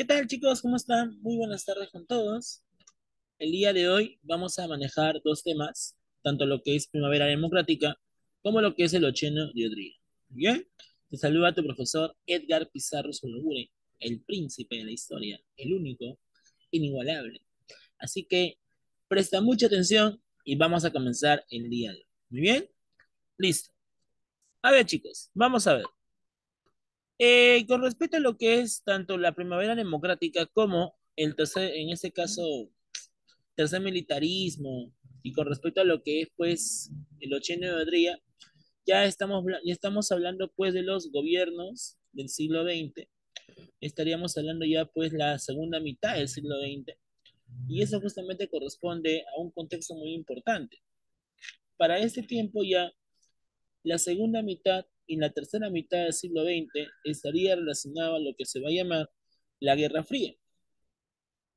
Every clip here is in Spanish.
¿Qué tal, chicos? ¿Cómo están? Muy buenas tardes con todos. El día de hoy vamos a manejar dos temas, tanto lo que es Primavera Democrática como lo que es el Ocheno de Odría. ¿Bien? Te saluda tu profesor Edgar Pizarro Sologure, el príncipe de la historia, el único, inigualable. Así que presta mucha atención y vamos a comenzar el día de hoy. ¿Muy bien? Listo. A ver, chicos, vamos a ver. Con respecto a lo que es tanto la primavera democrática como el tercer, en este caso, tercer militarismo, y con respecto a lo que es, pues, el ochenio de Odría, ya estamos hablando, pues, de los gobiernos del siglo XX, estaríamos hablando ya, pues, la segunda mitad del siglo XX, y eso justamente corresponde a un contexto muy importante. Para este tiempo ya, la segunda mitad y la tercera mitad del siglo XX estaría relacionado a lo que se va a llamar la Guerra Fría.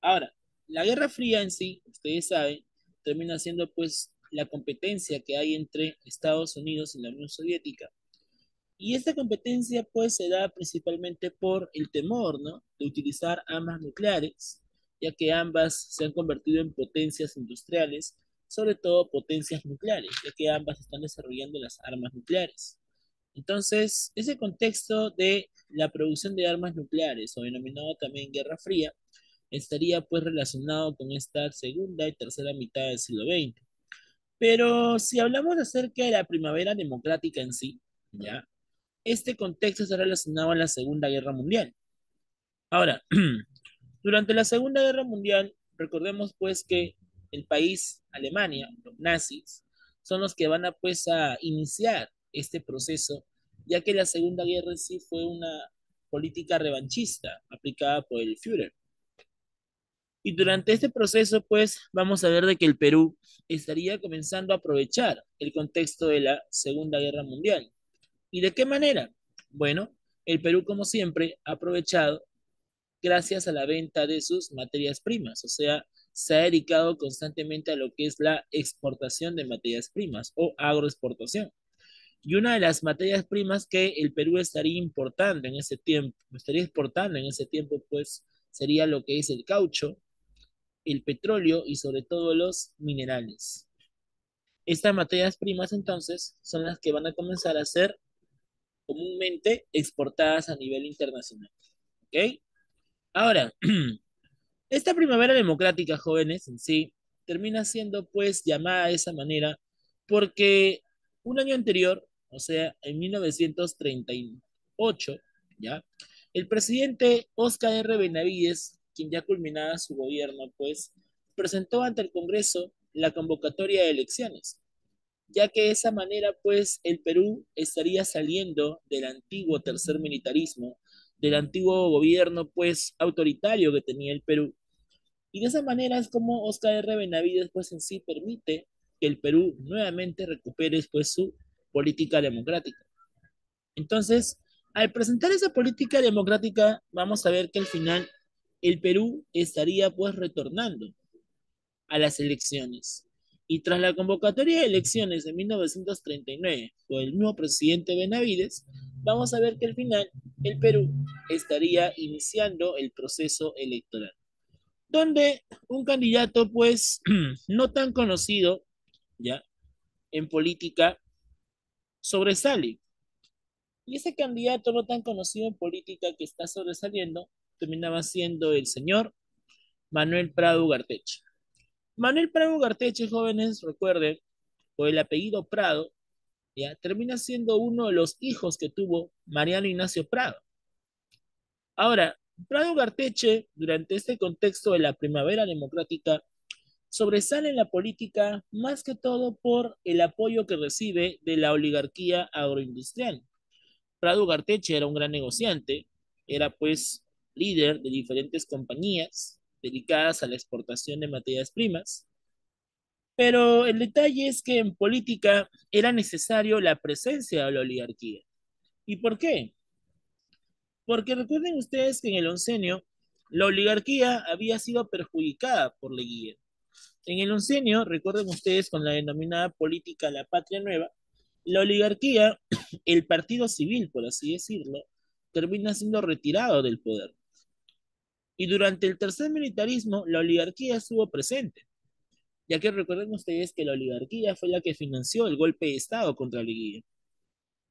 Ahora, la Guerra Fría en sí, ustedes saben, termina siendo pues la competencia que hay entre Estados Unidos y la Unión Soviética. Y esta competencia pues se da principalmente por el temor, ¿no? De utilizar armas nucleares, ya que ambas se han convertido en potencias industriales, sobre todo potencias nucleares, ya que ambas están desarrollando las armas nucleares. Entonces, ese contexto de la producción de armas nucleares, o denominado también Guerra Fría, estaría pues relacionado con esta segunda y tercera mitad del siglo XX. Pero si hablamos acerca de la primavera democrática en sí, ¿ya? Este contexto está relacionado a la Segunda Guerra Mundial. Ahora, durante la Segunda Guerra Mundial, recordemos pues que el país, Alemania, los nazis, son los que van a pues a iniciar este proceso, ya que la Segunda Guerra en sí fue una política revanchista aplicada por el Führer. Y durante este proceso, pues, vamos a ver de que el Perú estaría comenzando a aprovechar el contexto de la Segunda Guerra Mundial. ¿Y de qué manera? Bueno, el Perú, como siempre, ha aprovechado gracias a la venta de sus materias primas, o sea, se ha dedicado constantemente a lo que es la exportación de materias primas o agroexportación. Y una de las materias primas que el Perú estaría importando en ese tiempo, estaría exportando en ese tiempo, pues, sería lo que es el caucho, el petróleo y sobre todo los minerales. Estas materias primas entonces son las que van a comenzar a ser comúnmente exportadas a nivel internacional. ¿Ok? Ahora, esta primavera democrática, jóvenes, en sí, termina siendo pues llamada de esa manera porque un año anterior, o sea, en 1938, ¿ya? El presidente Oscar R. Benavides, quien ya culminaba su gobierno, pues presentó ante el Congreso la convocatoria de elecciones, ya que de esa manera, pues, el Perú estaría saliendo del antiguo tercer militarismo, del antiguo gobierno, pues, autoritario que tenía el Perú. Y de esa manera es como Oscar R. Benavides, pues, en sí permite que el Perú nuevamente recupere, pues, su política democrática. Entonces, al presentar esa política democrática, vamos a ver que al final el Perú estaría, pues, retornando a las elecciones. Y tras la convocatoria de elecciones de 1939 por el nuevo presidente Benavides, vamos a ver que al final el Perú estaría iniciando el proceso electoral, donde un candidato pues no tan conocido ya en política sobresale. Y ese candidato no tan conocido en política que está sobresaliendo terminaba siendo el señor Manuel Prado Ugarteche. Manuel Prado Ugarteche, jóvenes, recuerden, por el apellido Prado, ya termina siendo uno de los hijos que tuvo Mariano Ignacio Prado. Ahora, Prado Ugarteche, durante este contexto de la primavera democrática, sobresale en la política más que todo por el apoyo que recibe de la oligarquía agroindustrial. Prado Ugarteche era un gran negociante, era pues líder de diferentes compañías dedicadas a la exportación de materias primas, pero el detalle es que en política era necesario la presencia de la oligarquía. ¿Y por qué? Porque recuerden ustedes que en el oncenio la oligarquía había sido perjudicada por Leguía. En el oncenio, recuerden ustedes con la denominada política La Patria Nueva, la oligarquía, el partido civil, por así decirlo, termina siendo retirado del poder. Y durante el tercer militarismo, la oligarquía estuvo presente, ya que recuerden ustedes que la oligarquía fue la que financió el golpe de Estado contra Leguía.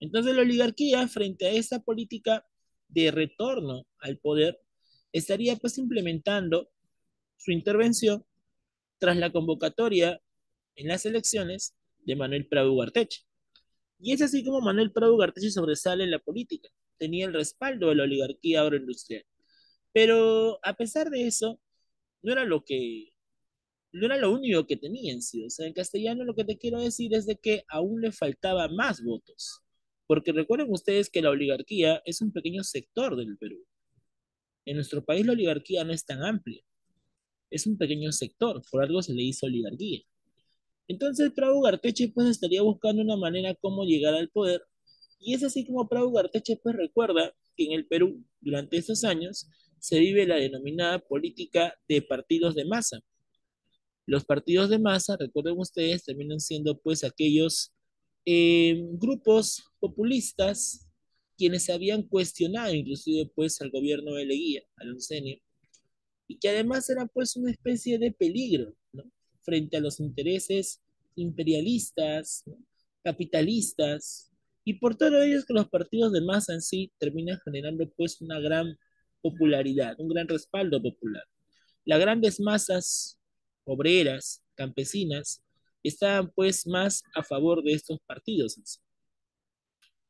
Entonces la oligarquía, frente a esta política de retorno al poder, estaría pues implementando su intervención tras la convocatoria en las elecciones de Manuel Prado Ugarteche. Y es así como Manuel Prado Ugarteche sobresale en la política. Tenía el respaldo de la oligarquía agroindustrial. Pero a pesar de eso, no era lo que no era lo único que tenía en sí. O sea, en castellano lo que te quiero decir es de que aún le faltaba más votos. Porque recuerden ustedes que la oligarquía es un pequeño sector del Perú. En nuestro país la oligarquía no es tan amplia. Es un pequeño sector, por algo se le hizo oligarquía. Entonces Prado Ugarteche pues estaría buscando una manera cómo llegar al poder. Y es así como Prado Ugarteche pues recuerda que en el Perú, durante esos años, se vive la denominada política de partidos de masa. Los partidos de masa, recuerden ustedes, terminan siendo pues aquellos grupos populistas quienes habían cuestionado inclusive pues al gobierno de Leguía, al oncenio, y que además eran pues una especie de peligro, ¿no? Frente a los intereses imperialistas, ¿no? Capitalistas, y por todo ello es que los partidos de masa en sí terminan generando pues una gran popularidad, un gran respaldo popular. Las grandes masas obreras, campesinas, estaban pues más a favor de estos partidos.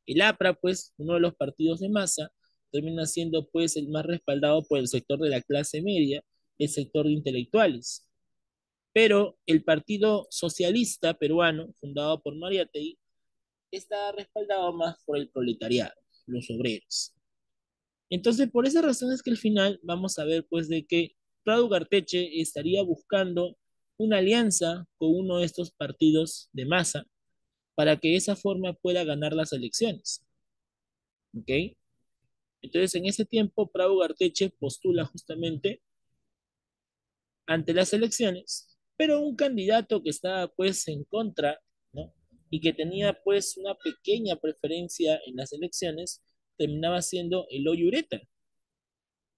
El APRA, pues, uno de los partidos de masa, termina siendo pues el más respaldado por el sector de la clase media, el sector de intelectuales. Pero el Partido Socialista Peruano, fundado por Mariátegui, está respaldado más por el proletariado, los obreros. Entonces, por esa razón es que al final vamos a ver pues de que Prado Ugarteche estaría buscando una alianza con uno de estos partidos de masa para que de esa forma pueda ganar las elecciones. ¿Ok? Entonces, en ese tiempo, Prado Ugarteche postula justamente ante las elecciones, pero un candidato que estaba pues en contra, ¿no? Y que tenía pues una pequeña preferencia en las elecciones, terminaba siendo Eloy Ureta.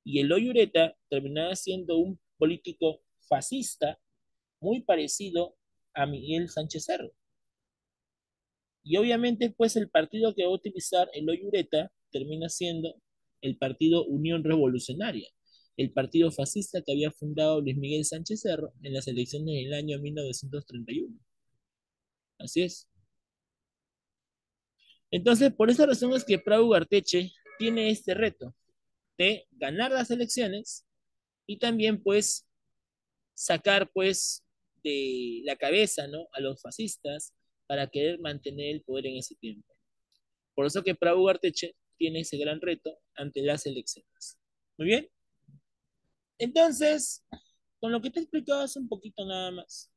Y Eloy Ureta terminaba siendo un político fascista muy parecido a Miguel Sánchez Cerro. Y obviamente, pues el partido que va a utilizar Eloy Ureta termina siendo el partido Unión Revolucionaria, el partido fascista que había fundado Luis Miguel Sánchez Cerro en las elecciones del año 1931. Así es. Entonces, por esa razón es que Prado Ugarteche tiene este reto de ganar las elecciones y también, pues, sacar pues de la cabeza, ¿no? A los fascistas para querer mantener el poder en ese tiempo. Por eso que Prado Ugarteche tiene ese gran reto ante las elecciones. Muy bien. Entonces, con lo que te he explicado hace un poquito nada más,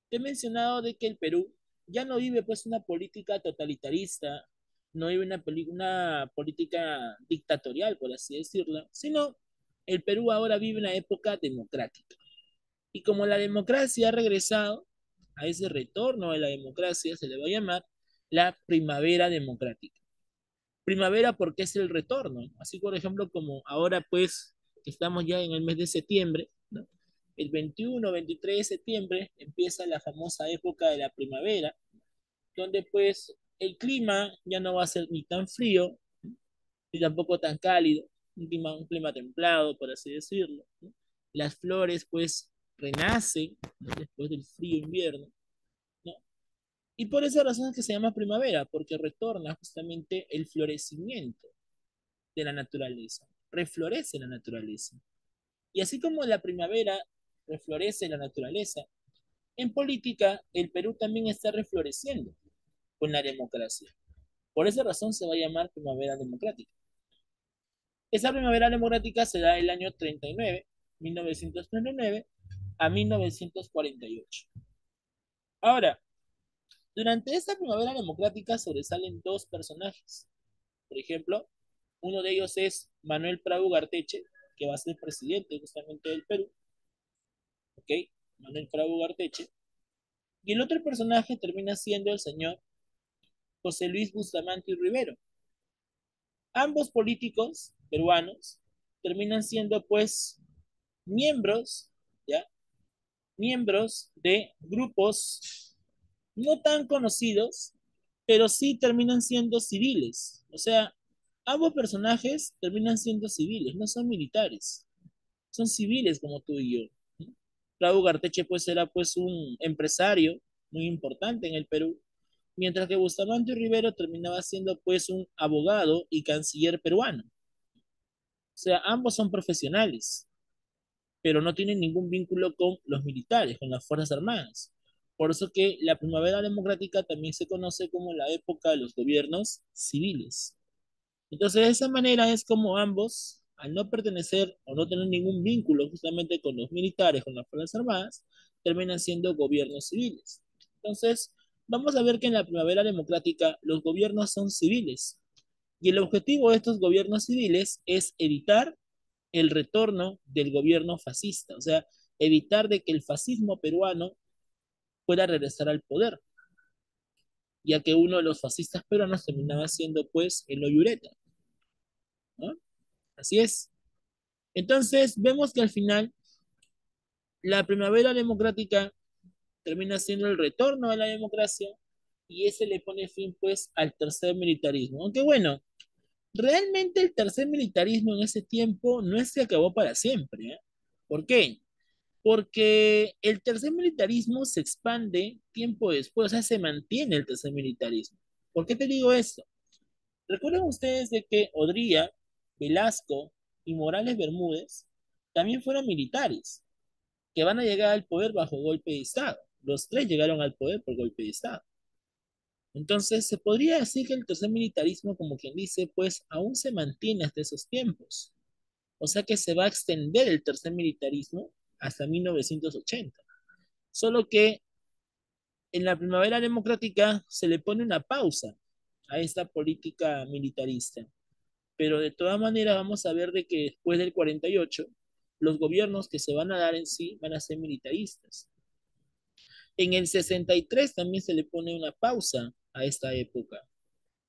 te he mencionado de que el Perú ya no vive pues una política totalitarista, no vive una política dictatorial, por así decirlo, sino el Perú ahora vive una época democrática. Y como la democracia ha regresado, a ese retorno de la democracia se le va a llamar la primavera democrática. Primavera porque es el retorno, ¿no? Así por ejemplo como ahora pues estamos ya en el mes de septiembre, ¿no? El 21, 23 de septiembre empieza la famosa época de la primavera, donde pues el clima ya no va a ser ni tan frío, ni tampoco tan cálido, un clima templado, por así decirlo, ¿no? Las flores pues renacen, ¿no? Después del frío invierno, ¿no? Y por esa razón es que se llama primavera, porque retorna justamente el florecimiento de la naturaleza, reflorece la naturaleza. Y así como la primavera reflorece la naturaleza, en política el Perú también está refloreciendo con la democracia. Por esa razón se va a llamar primavera democrática. Esa primavera democrática se da el año 39, 1939 a 1948. Ahora, durante esta primavera democrática sobresalen dos personajes. Por ejemplo, uno de ellos es Manuel Prado Ugarteche, que va a ser presidente justamente del Perú, ¿ok? Manuel Prado Ugarteche. Y el otro personaje termina siendo el señor José Luis Bustamante y Rivero. Ambos políticos peruanos terminan siendo, pues, miembros, ¿ya? Miembros de grupos no tan conocidos, pero sí terminan siendo civiles. O sea, ambos personajes terminan siendo civiles, no son militares, son civiles como tú y yo. ¿No? Raúl Garteche pues era pues un empresario muy importante en el Perú, mientras que Bustamante Rivero terminaba siendo pues un abogado y canciller peruano. O sea, ambos son profesionales, pero no tienen ningún vínculo con los militares, con las Fuerzas Armadas. Por eso que la primavera democrática también se conoce como la época de los gobiernos civiles. Entonces, de esa manera es como ambos, al no pertenecer o no tener ningún vínculo justamente con los militares, con las Fuerzas Armadas, terminan siendo gobiernos civiles. Entonces, vamos a ver que en la primavera democrática los gobiernos son civiles y el objetivo de estos gobiernos civiles es evitar el retorno del gobierno fascista, o sea, evitar de que el fascismo peruano pueda regresar al poder, ya que uno de los fascistas peruanos terminaba siendo pues el Oyureta, ¿no? Así es. Entonces, vemos que al final la primavera democrática termina siendo el retorno a la democracia y ese le pone fin pues al tercer militarismo. Aunque bueno, realmente el tercer militarismo en ese tiempo no es que acabó para siempre, ¿eh? ¿Por qué? Porque el tercer militarismo se expande tiempo después, o sea, se mantiene el tercer militarismo. ¿Por qué te digo esto? Recuerden ustedes de que Odría, Velasco y Morales Bermúdez también fueron militares, que van a llegar al poder bajo golpe de Estado. Los tres llegaron al poder por golpe de Estado. Entonces, se podría decir que el tercer militarismo, como quien dice, pues aún se mantiene hasta esos tiempos. O sea que se va a extender el tercer militarismo hasta 1980. Solo que en la primavera democrática se le pone una pausa a esta política militarista. Pero de todas maneras vamos a ver de que después del 48, los gobiernos que se van a dar en sí van a ser militaristas. En el 63 también se le pone una pausa a esta época,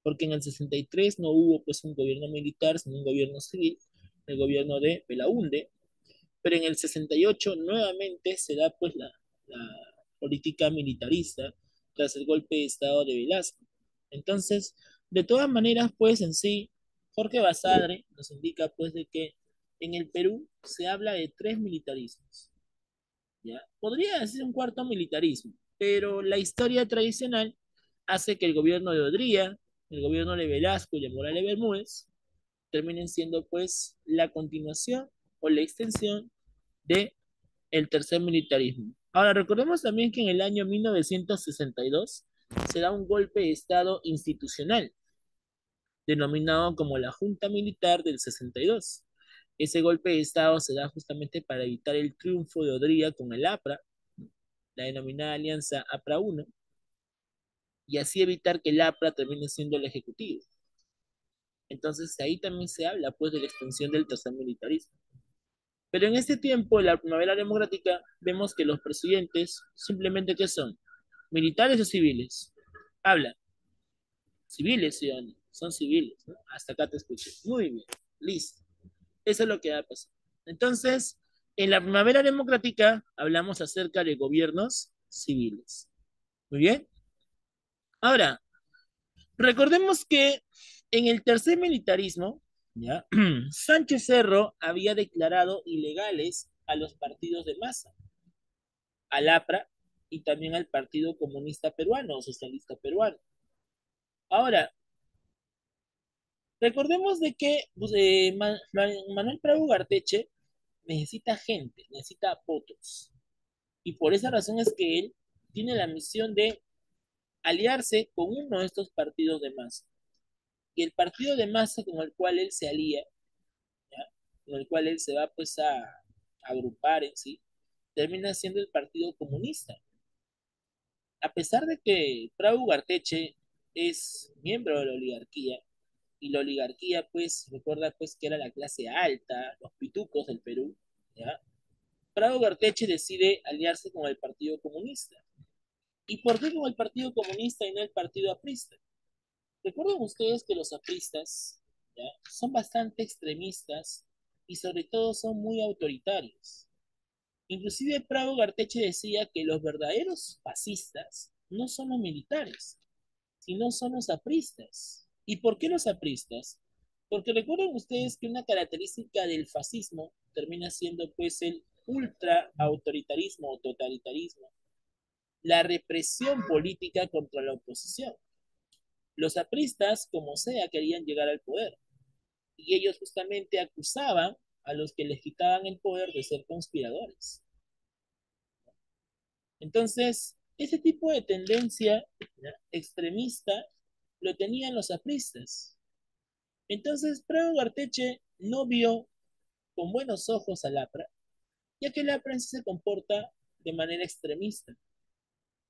porque en el 63 no hubo pues un gobierno militar, sino un gobierno civil, el gobierno de Belaúnde, pero en el 68 nuevamente se da pues la política militarista tras el golpe de Estado de Velasco. Entonces, de todas maneras, pues en sí, Jorge Basadre nos indica pues de que en el Perú se habla de tres militarismos, ¿ya? Podría decir un cuarto militarismo, pero la historia tradicional hace que el gobierno de Odría, el gobierno de Velasco y de Morales Bermúdez terminen siendo pues la continuación o la extensión de el tercer militarismo. Ahora, recordemos también que en el año 1962 se da un golpe de Estado institucional, denominado como la Junta Militar del 62. Ese golpe de Estado se da justamente para evitar el triunfo de Odría con el APRA, la denominada Alianza APRA 1, y así evitar que el APRA termine siendo el Ejecutivo. Entonces ahí también se habla pues de la extensión del tercer militarismo. Pero en este tiempo, en la primavera democrática, vemos que los presidentes simplemente ¿qué son? ¿Militares o civiles? Habla. Civiles, ciudadanos. Son civiles, ¿no? Hasta acá te escuché. Muy bien. Listo. Eso es lo que va a pasar. Entonces, en la primavera democrática hablamos acerca de gobiernos civiles. Muy bien. Ahora, recordemos que en el tercer militarismo, ¿ya? Sánchez Cerro había declarado ilegales a los partidos de masa, al APRA y también al Partido Comunista Peruano o Socialista Peruano. Ahora, recordemos de que pues, Manuel Prado Garteche necesita gente, necesita votos. Y por esa razón es que él tiene la misión de aliarse con uno de estos partidos de masa. Y el partido de masa con el cual él se alía, ¿ya? Con el cual él se va pues a agrupar en sí, termina siendo el Partido Comunista. A pesar de que Prado Ugarteche es miembro de la oligarquía, y la oligarquía, pues, recuerda pues que era la clase alta, los pitucos del Perú, ¿ya? Prado Ugarteche decide aliarse con el Partido Comunista. ¿Y por qué con el Partido Comunista y no el Partido Aprista? Recuerden ustedes que los apristas, ¿ya? Son bastante extremistas y sobre todo son muy autoritarios. Inclusive Prado Garteche decía que los verdaderos fascistas no son los militares, sino son los apristas. ¿Y por qué los apristas? Porque recuerden ustedes que una característica del fascismo termina siendo pues el ultra autoritarismo o totalitarismo, la represión política contra la oposición. Los apristas, como sea, querían llegar al poder y ellos justamente acusaban a los que les quitaban el poder de ser conspiradores. Entonces, ese tipo de tendencia, ¿ya?, extremista lo tenían los apristas. Entonces, Prado Garteche no vio con buenos ojos al APRA, ya que el APRA en sí se comporta de manera extremista.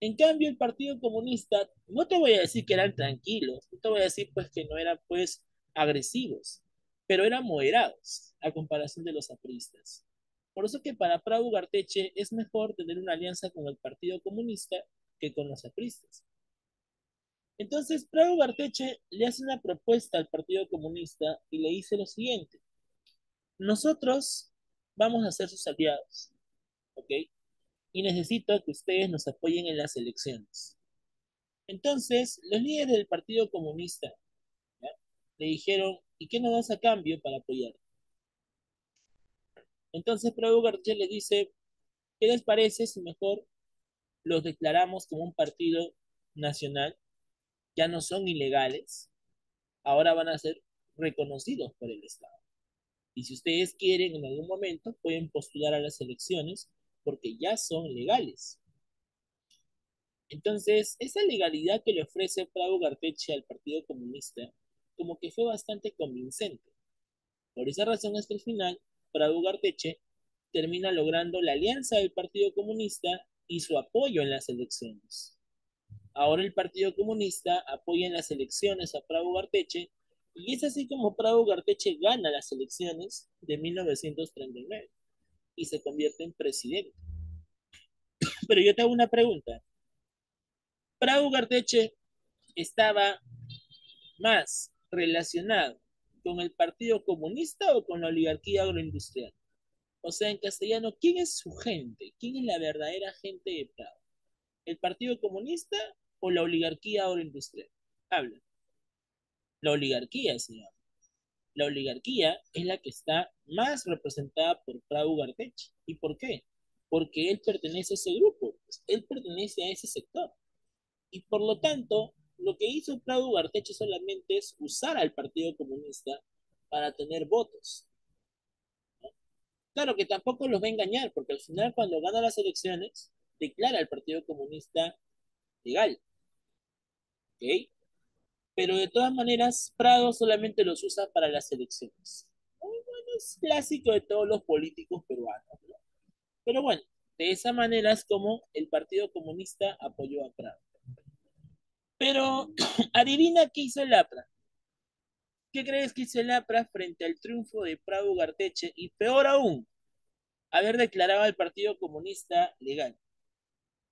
En cambio, el Partido Comunista, no te voy a decir que eran tranquilos, no te voy a decir pues que no eran pues agresivos, pero eran moderados a comparación de los apristas. Por eso que para Prado Garteche es mejor tener una alianza con el Partido Comunista que con los apristas. Entonces, Prado Garteche le hace una propuesta al Partido Comunista y le dice lo siguiente: nosotros vamos a ser sus aliados, ¿ok? Y necesito que ustedes nos apoyen en las elecciones. Entonces, los líderes del Partido Comunista, ¿ya?, le dijeron, ¿y qué nos das a cambio para apoyar? Entonces, Prado García le dice, ¿qué les parece si mejor los declaramos como un partido nacional? Ya no son ilegales, ahora van a ser reconocidos por el Estado. Y si ustedes quieren, en algún momento pueden postular a las elecciones porque ya son legales. Entonces, esa legalidad que le ofrece Prado Garteche al Partido Comunista, como que fue bastante convincente. Por esa razón, hasta el final, Prado Garteche termina logrando la alianza del Partido Comunista y su apoyo en las elecciones. Ahora el Partido Comunista apoya en las elecciones a Prado Garteche y es así como Prado Garteche gana las elecciones de 1939 y se convierte en presidente. Pero yo te hago una pregunta. ¿Prado Garteche estaba más relacionado con el Partido Comunista o con la oligarquía agroindustrial? O sea, en castellano, ¿quién es su gente? ¿Quién es la verdadera gente de Prado? ¿El Partido Comunista o la oligarquía agroindustrial? Habla. La oligarquía, señor. La oligarquía es la que está más representada por Prado Garteche. ¿Y por qué? Porque él pertenece a ese grupo, pues, él pertenece a ese sector. Y por lo tanto, lo que hizo Prado Garteche solamente es usar al Partido Comunista para tener votos. Claro que tampoco los va a engañar, porque al final cuando gana las elecciones, declara al Partido Comunista legal, ¿ok? Pero de todas maneras, Prado solamente los usa para las elecciones. Bueno, es clásico de todos los políticos peruanos, ¿no? Pero bueno, de esa manera es como el Partido Comunista apoyó a Prado. Pero adivina qué hizo el APRA. ¿Qué crees que hizo el APRA frente al triunfo de Prado Garteche? Y peor aún, haber declarado al Partido Comunista legal.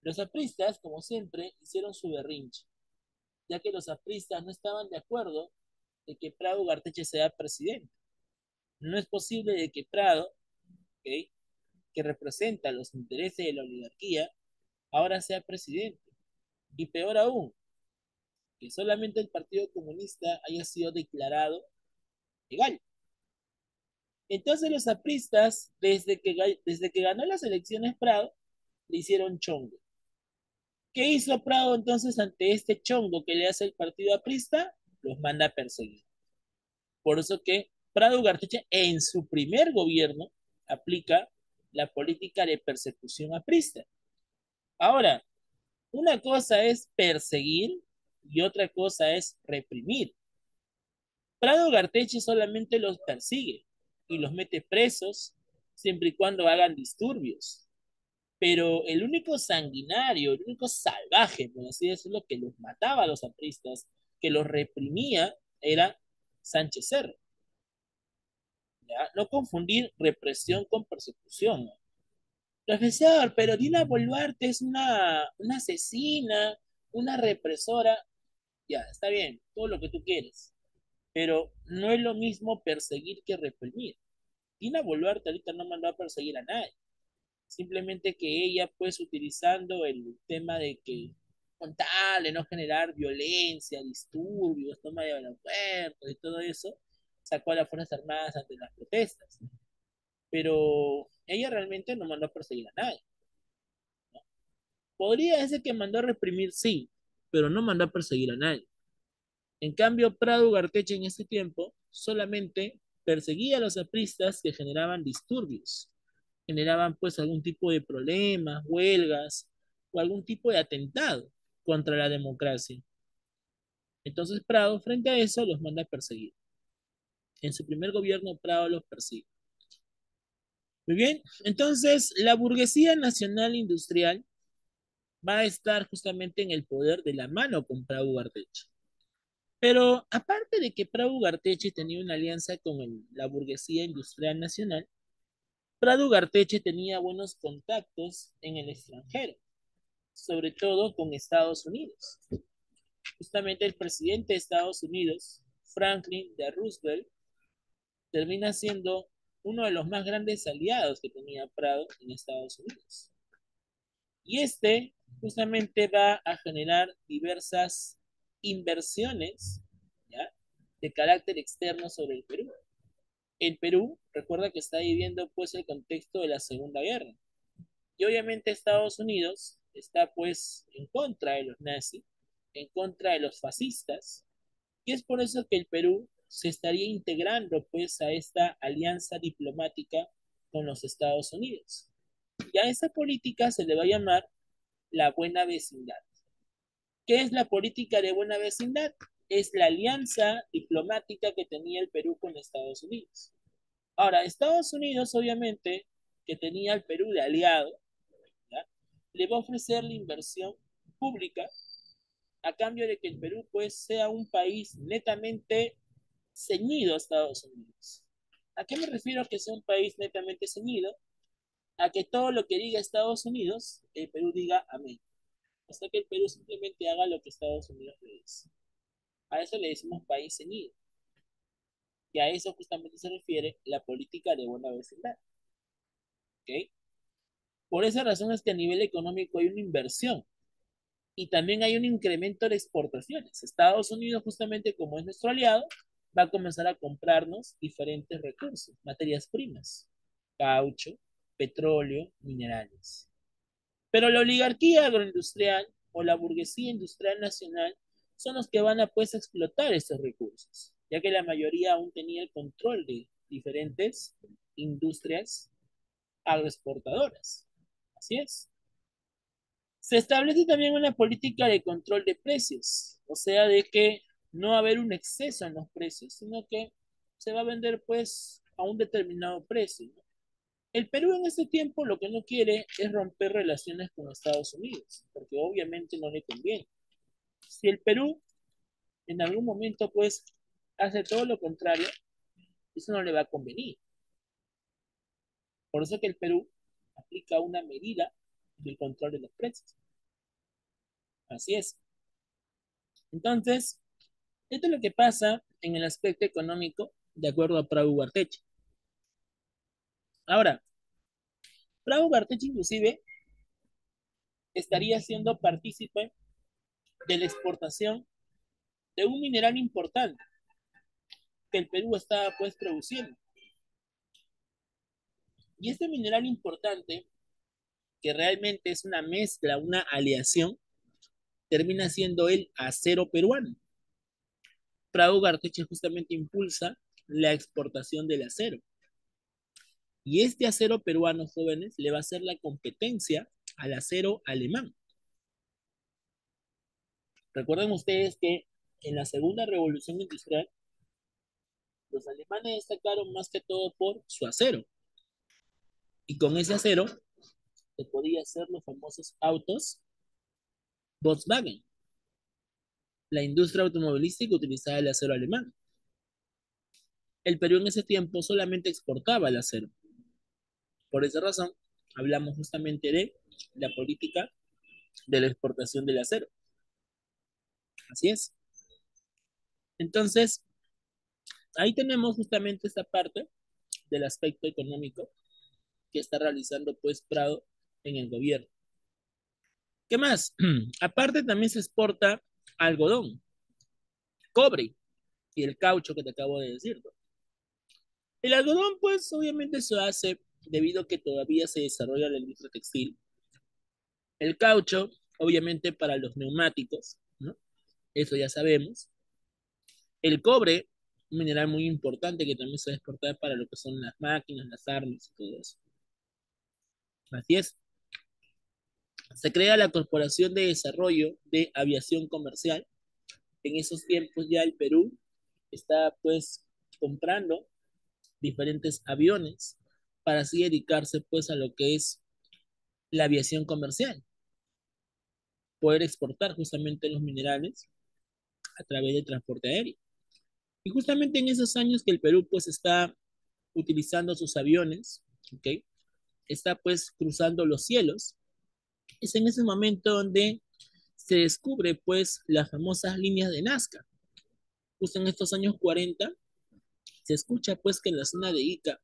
Los apristas, como siempre, hicieron su berrinche, ya que los apristas no estaban de acuerdo de que Prado Garteche sea presidente. No es posible de que Prado, ¿okay?, que representa los intereses de la oligarquía, ahora sea presidente. Y peor aún, que solamente el Partido Comunista haya sido declarado legal. Entonces los apristas, desde que ganó las elecciones Prado, le hicieron chongo. ¿Qué hizo Prado entonces ante este chongo que le hace el partido aprista? Los manda a perseguir. Por eso que Prado Ugarteche en su primer gobierno aplica la política de persecución aprista. Ahora, una cosa es perseguir y otra cosa es reprimir. Prado Ugarteche solamente los persigue y los mete presos siempre y cuando hagan disturbios. Pero el único sanguinario, el único salvaje, por así decirlo, que los mataba a los apristas, que los reprimía, era Sánchez Cerro. ¿Ya? No confundir represión con persecución, ¿no? Profesor, pero Dina Boluarte es una asesina, una represora. Ya, está bien, todo lo que tú quieres. Pero no es lo mismo perseguir que reprimir. Dina Boluarte ahorita no mandó a perseguir a nadie. Simplemente que ella, pues, utilizando el tema de que, con tal de no generar violencia, disturbios, toma de aeropuertos y todo eso, sacó a las Fuerzas Armadas ante las protestas. Pero ella realmente no mandó a perseguir a nadie. Podría decir que mandó a reprimir, sí, pero no mandó a perseguir a nadie. En cambio, Prado Ugarteche en ese tiempo solamente perseguía a los apristas que generaban disturbios, generaban pues algún tipo de problemas, huelgas o algún tipo de atentado contra la democracia. Entonces Prado, frente a eso, los manda a perseguir. En su primer gobierno, Prado los persigue. Muy bien, entonces la burguesía nacional industrial va a estar justamente en el poder de la mano con Prado Ugarteche. Pero aparte de que Prado Ugarteche tenía una alianza con la burguesía industrial nacional, Prado Ugarteche tenía buenos contactos en el extranjero, sobre todo con Estados Unidos. Justamente el presidente de Estados Unidos, Franklin D. Roosevelt, termina siendo uno de los más grandes aliados que tenía Prado en Estados Unidos. Y este justamente va a generar diversas inversiones, ¿ya?, de carácter externo sobre el Perú. El Perú, recuerda que está viviendo pues el contexto de la Segunda Guerra. Y obviamente Estados Unidos está pues en contra de los nazis, en contra de los fascistas, y es por eso que el Perú se estaría integrando pues a esta alianza diplomática con los Estados Unidos. Y a esa política se le va a llamar la buena vecindad. ¿Qué es la política de buena vecindad? Es la alianza diplomática que tenía el Perú con Estados Unidos. Ahora, Estados Unidos, obviamente, que tenía al Perú de aliado, ¿ya?, le va a ofrecer la inversión pública a cambio de que el Perú pues sea un país netamente ceñido a Estados Unidos. ¿A qué me refiero a que sea un país netamente ceñido? A que todo lo que diga Estados Unidos, el Perú diga amén. Hasta que el Perú simplemente haga lo que Estados Unidos le dice. A eso le decimos país ceñido. Y a eso justamente se refiere la política de buena vecindad. ¿Ok? Por esa razón es que a nivel económico hay una inversión y también hay un incremento de exportaciones. Estados Unidos, justamente como es nuestro aliado, va a comenzar a comprarnos diferentes recursos, materias primas, caucho, petróleo, minerales. Pero la oligarquía agroindustrial o la burguesía industrial nacional son los que van a pues explotar estos recursos, ya que la mayoría aún tenía el control de diferentes industrias agroexportadoras. Así es. Se establece también una política de control de precios, o sea, de que no va a haber un exceso en los precios, sino que se va a vender pues a un determinado precio, ¿no? El Perú en este tiempo lo que no quiere es romper relaciones con Estados Unidos, porque obviamente no le conviene. Si el Perú en algún momento pues hace todo lo contrario, eso no le va a convenir. Por eso que el Perú aplica una medida del control de los precios. Así es. Entonces, esto es lo que pasa en el aspecto económico, de acuerdo a Prado Ugarteche. Ahora, Prado Ugarteche inclusive estaría siendo partícipe de la exportación de un mineral importante que el Perú estaba pues produciendo. Y este mineral importante, que realmente es una mezcla, una aleación, termina siendo el acero peruano. Prado Ugarteche justamente impulsa la exportación del acero. Y este acero peruano, jóvenes, le va a hacer la competencia al acero alemán. Recuerden ustedes que en la segunda revolución industrial, los alemanes destacaron más que todo por su acero. Y con ese acero se podía hacer los famosos autos Volkswagen. La industria automovilística utilizaba el acero alemán. El Perú en ese tiempo solamente exportaba el acero. Por esa razón, hablamos justamente de la política de la exportación del acero. Así es. Entonces, ahí tenemos justamente esta parte del aspecto económico que está realizando pues Prado en el gobierno. ¿Qué más? Aparte también se exporta algodón, cobre y el caucho que te acabo de decir, ¿no? El algodón pues obviamente se hace debido a que todavía se desarrolla la industria textil. El caucho obviamente para los neumáticos, ¿no? Eso ya sabemos. El cobre, un mineral muy importante que también se va a exportar para lo que son las máquinas, las armas y todo eso. Así es. Se crea la Corporación de Desarrollo de Aviación Comercial. En esos tiempos ya el Perú está pues comprando diferentes aviones para así dedicarse pues a lo que es la aviación comercial, poder exportar justamente los minerales a través del transporte aéreo. Y justamente en esos años que el Perú pues está utilizando sus aviones, ¿ok? Está pues cruzando los cielos, es en ese momento donde se descubre pues las famosas líneas de Nazca. Justo en estos años 40 se escucha pues que en la zona de Ica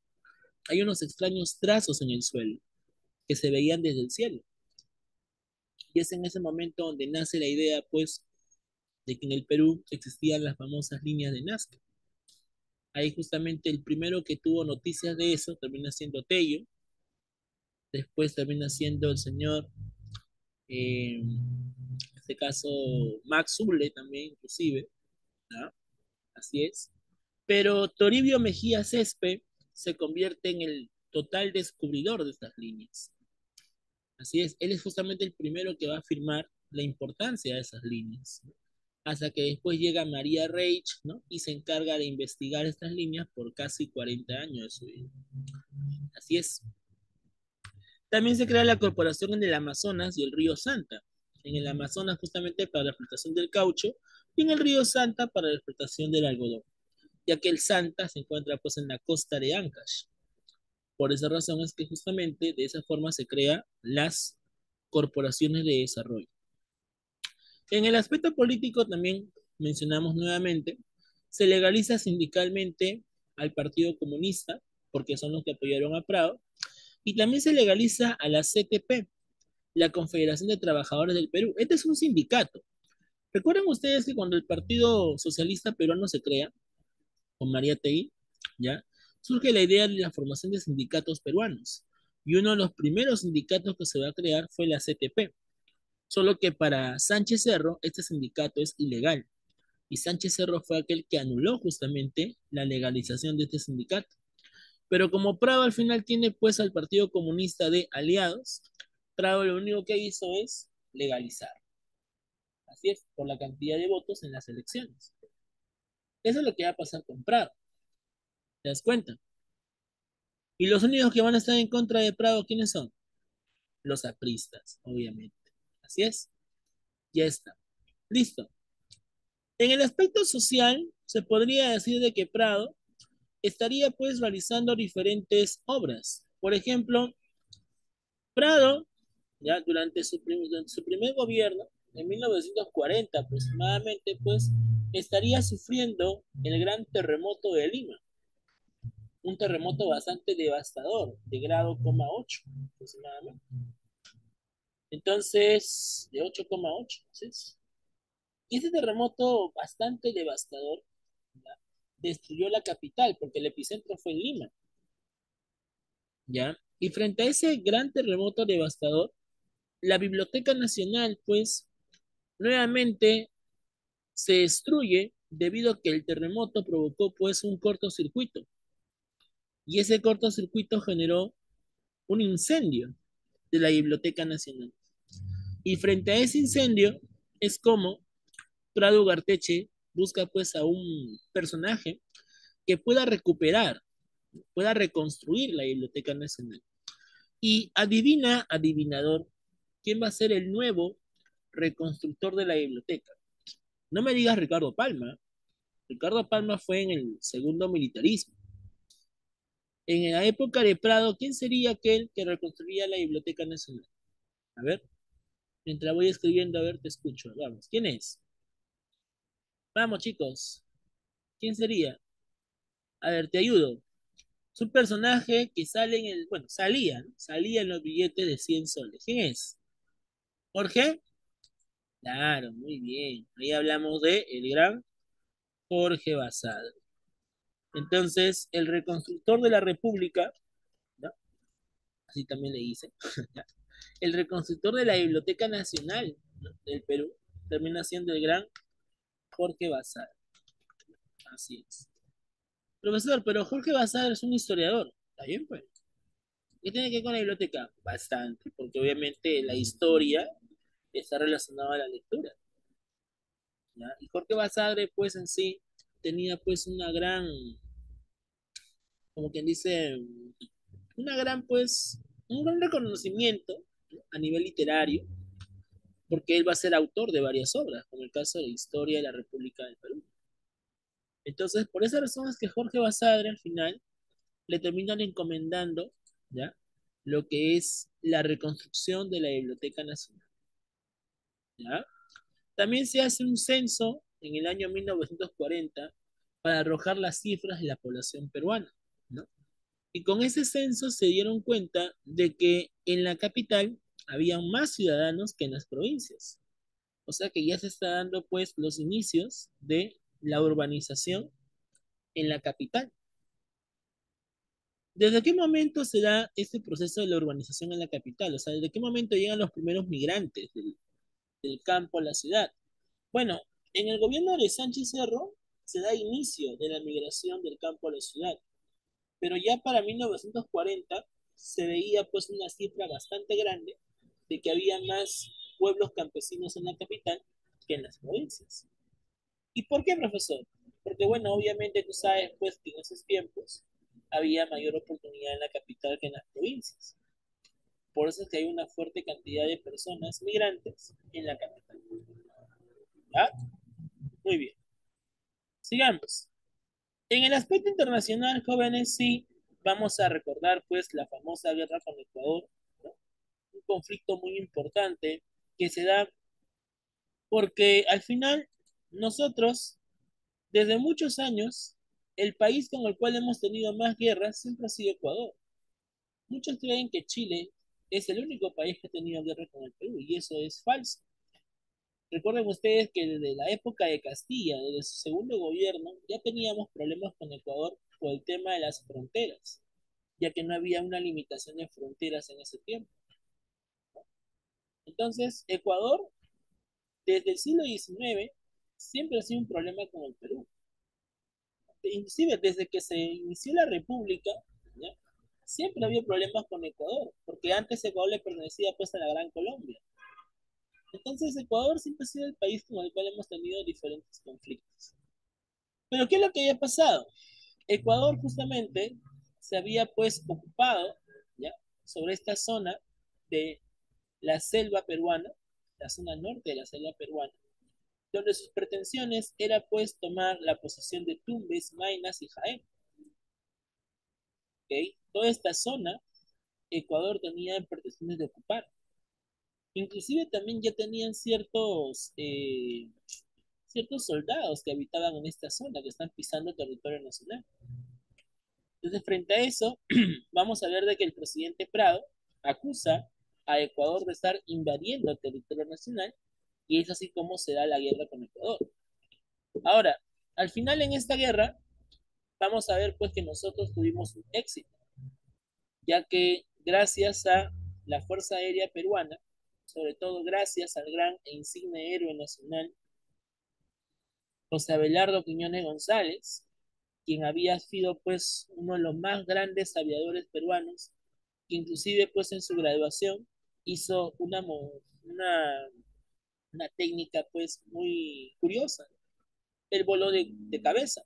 hay unos extraños trazos en el suelo que se veían desde el cielo. Y es en ese momento donde nace la idea pues de que en el Perú existían las famosas líneas de Nazca. Ahí justamente el primero que tuvo noticias de eso termina siendo Tello, después termina siendo el señor, en este caso Max Zule también inclusive, ¿no? Así es. Pero Toribio Mejía Cespe se convierte en el total descubridor de estas líneas. Así es, él es justamente el primero que va a afirmar la importancia de esas líneas, ¿no? Hasta que después llega María Reich, ¿no? Y se encarga de investigar estas líneas por casi 40 años de su vida. Así es. También se crea la corporación en el Amazonas y el río Santa. En el Amazonas justamente para la explotación del caucho y en el río Santa para la explotación del algodón, ya que el Santa se encuentra pues en la costa de Ancash. Por esa razón es que justamente de esa forma se crean las corporaciones de desarrollo. En el aspecto político también mencionamos nuevamente, se legaliza sindicalmente al Partido Comunista, porque son los que apoyaron a Prado, y también se legaliza a la CTP, la Confederación de Trabajadores del Perú. Este es un sindicato. ¿Recuerdan ustedes que cuando el Partido Socialista Peruano se crea, con María Tegui, ¿ya? Surge la idea de la formación de sindicatos peruanos. Y uno de los primeros sindicatos que se va a crear fue la CTP. Solo que para Sánchez Cerro este sindicato es ilegal. Y Sánchez Cerro fue aquel que anuló justamente la legalización de este sindicato. Pero como Prado al final tiene pues al Partido Comunista de aliados, Prado lo único que hizo es legalizar. Así es, por la cantidad de votos en las elecciones. Eso es lo que va a pasar con Prado. ¿Te das cuenta? Y los únicos que van a estar en contra de Prado, ¿quiénes son? Los apristas, obviamente. Así es. Ya está. Listo. En el aspecto social, se podría decir de que Prado estaría pues realizando diferentes obras. Por ejemplo, Prado, ya durante su primer gobierno, en 1940 aproximadamente, pues estaría sufriendo el gran terremoto de Lima, un terremoto bastante devastador, de grado 8 aproximadamente. Entonces, de 8,8. Entonces, y este terremoto bastante devastador, ¿ya? Destruyó la capital, porque el epicentro fue en Lima, ¿ya? Y frente a ese gran terremoto devastador, la Biblioteca Nacional, pues, nuevamente se destruye debido a que el terremoto provocó, pues, un cortocircuito. Y ese cortocircuito generó un incendio de la Biblioteca Nacional. Y frente a ese incendio, es como Prado Ugarteche busca, pues, a un personaje que pueda recuperar, pueda reconstruir la Biblioteca Nacional. Y adivina, adivinador, quién va a ser el nuevo reconstructor de la biblioteca. No me digas Ricardo Palma. Ricardo Palma fue en el segundo militarismo. En la época de Prado, ¿quién sería aquel que reconstruiría la Biblioteca Nacional? A ver, mientras voy escribiendo, a ver, te escucho. Vamos, ¿quién es? Vamos, chicos. ¿Quién sería? A ver, te ayudo. Es un personaje que sale en el, bueno, salía, ¿no? Salía en los billetes de 100 soles. ¿Quién es? ¿Jorge? Claro, muy bien. Ahí hablamos de el gran Jorge Basadre. Entonces, el reconstructor de la República, ¿no? Así también le dice, el reconstructor de la Biblioteca Nacional, ¿no? del Perú, termina siendo el gran Jorge Basadre. Así es. Profesor, pero Jorge Basadre es un historiador. ¿Está bien, pues? ¿Qué tiene que ver con la biblioteca? Bastante, porque obviamente la historia está relacionada a la lectura, ¿ya? Y Jorge Basadre, pues en sí, tenía pues una gran, como quien dice, una gran, pues, un gran reconocimiento, ¿no? A nivel literario, porque él va a ser autor de varias obras, como el caso de la historia de la República del Perú. Entonces, por esas razones que Jorge Basadre al final le terminan encomendando, ¿ya? Lo que es la reconstrucción de la Biblioteca Nacional, ¿ya? También se hace un censo en el año 1940 para arrojar las cifras de la población peruana, ¿no? Y con ese censo se dieron cuenta de que en la capital había más ciudadanos que en las provincias. O sea que ya se está dando pues los inicios de la urbanización en la capital. ¿Desde qué momento se da este proceso de la urbanización en la capital? O sea, ¿desde qué momento llegan los primeros migrantes del campo a la ciudad? Bueno, en el gobierno de Sánchez Cerro se da inicio de la migración del campo a la ciudad, pero ya para 1940 se veía pues una cifra bastante grande de que había más pueblos campesinos en la capital que en las provincias. ¿Y por qué, profesor? Porque bueno, obviamente tú sabes pues que en esos tiempos había mayor oportunidad en la capital que en las provincias. Por eso es que hay una fuerte cantidad de personas migrantes en la capital. ¿Ya? Muy bien. Sigamos. En el aspecto internacional, jóvenes, sí, vamos a recordar pues la famosa guerra con Ecuador, ¿no? Un conflicto muy importante que se da porque al final nosotros, desde muchos años, el país con el cual hemos tenido más guerras siempre ha sido Ecuador. Muchos creen que Chile es el único país que ha tenido guerra con el Perú y eso es falso. Recuerden ustedes que desde la época de Castilla, desde su segundo gobierno, ya teníamos problemas con Ecuador por el tema de las fronteras, ya que no había una limitación de fronteras en ese tiempo. Entonces, Ecuador, desde el siglo XIX, siempre ha sido un problema con el Perú. Inclusive, desde que se inició la República, ¿ya? Siempre había problemas con Ecuador, porque antes Ecuador le pertenecía pues a la Gran Colombia. Entonces, Ecuador siempre ha sido el país con el cual hemos tenido diferentes conflictos. Pero ¿qué es lo que había pasado? Ecuador justamente se había pues ocupado, ¿ya? Sobre esta zona de la selva peruana, la zona norte de la selva peruana, donde sus pretensiones era pues tomar la posesión de Tumbes, Maynas y Jaén. ¿Okay? Toda esta zona Ecuador tenía pretensiones de ocupar. Inclusive también ya tenían ciertos soldados que habitaban en esta zona, que están pisando territorio nacional. Entonces, frente a eso, vamos a ver de que el presidente Prado acusa a Ecuador de estar invadiendo el territorio nacional y es así como se da la guerra con Ecuador. Ahora, al final en esta guerra, vamos a ver pues que nosotros tuvimos un éxito, ya que gracias a la Fuerza Aérea Peruana, sobre todo gracias al gran e insigne héroe nacional José Abelardo Quiñones González, quien había sido pues uno de los más grandes aviadores peruanos, que inclusive pues en su graduación hizo una técnica pues muy curiosa, el vuelo de cabeza.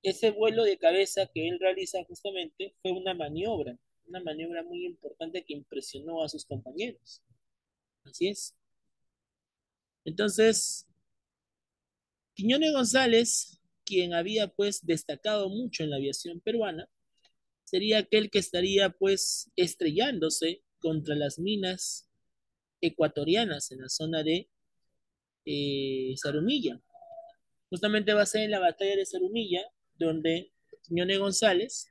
Ese vuelo de cabeza que él realiza justamente fue una maniobra muy importante que impresionó a sus compañeros. Así es. Entonces, Quiñones González, quien había pues destacado mucho en la aviación peruana, sería aquel que estaría pues estrellándose contra las minas ecuatorianas en la zona de Zarumilla. Justamente va a ser en la batalla de Zarumilla donde Ñone González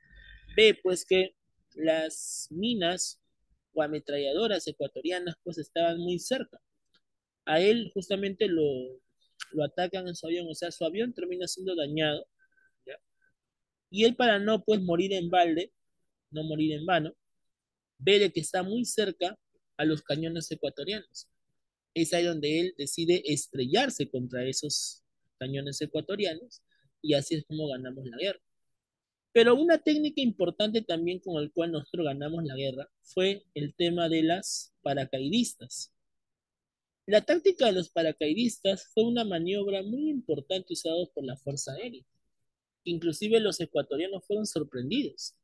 ve pues que las minas o ametralladoras ecuatorianas pues estaban muy cerca. A él justamente lo atacan en su avión, o sea, su avión termina siendo dañado, ¿ya? Y él para no pues morir en balde, no morir en vano, ve de que está muy cerca a los cañones ecuatorianos. Es ahí donde él decide estrellarse contra esos cañones ecuatorianos y así es como ganamos la guerra. Pero una técnica importante también con el cual nosotros ganamos la guerra fue el tema de las paracaidistas. La táctica de los paracaidistas fue una maniobra muy importante usada por la Fuerza Aérea. Inclusive los ecuatorianos fueron sorprendidos.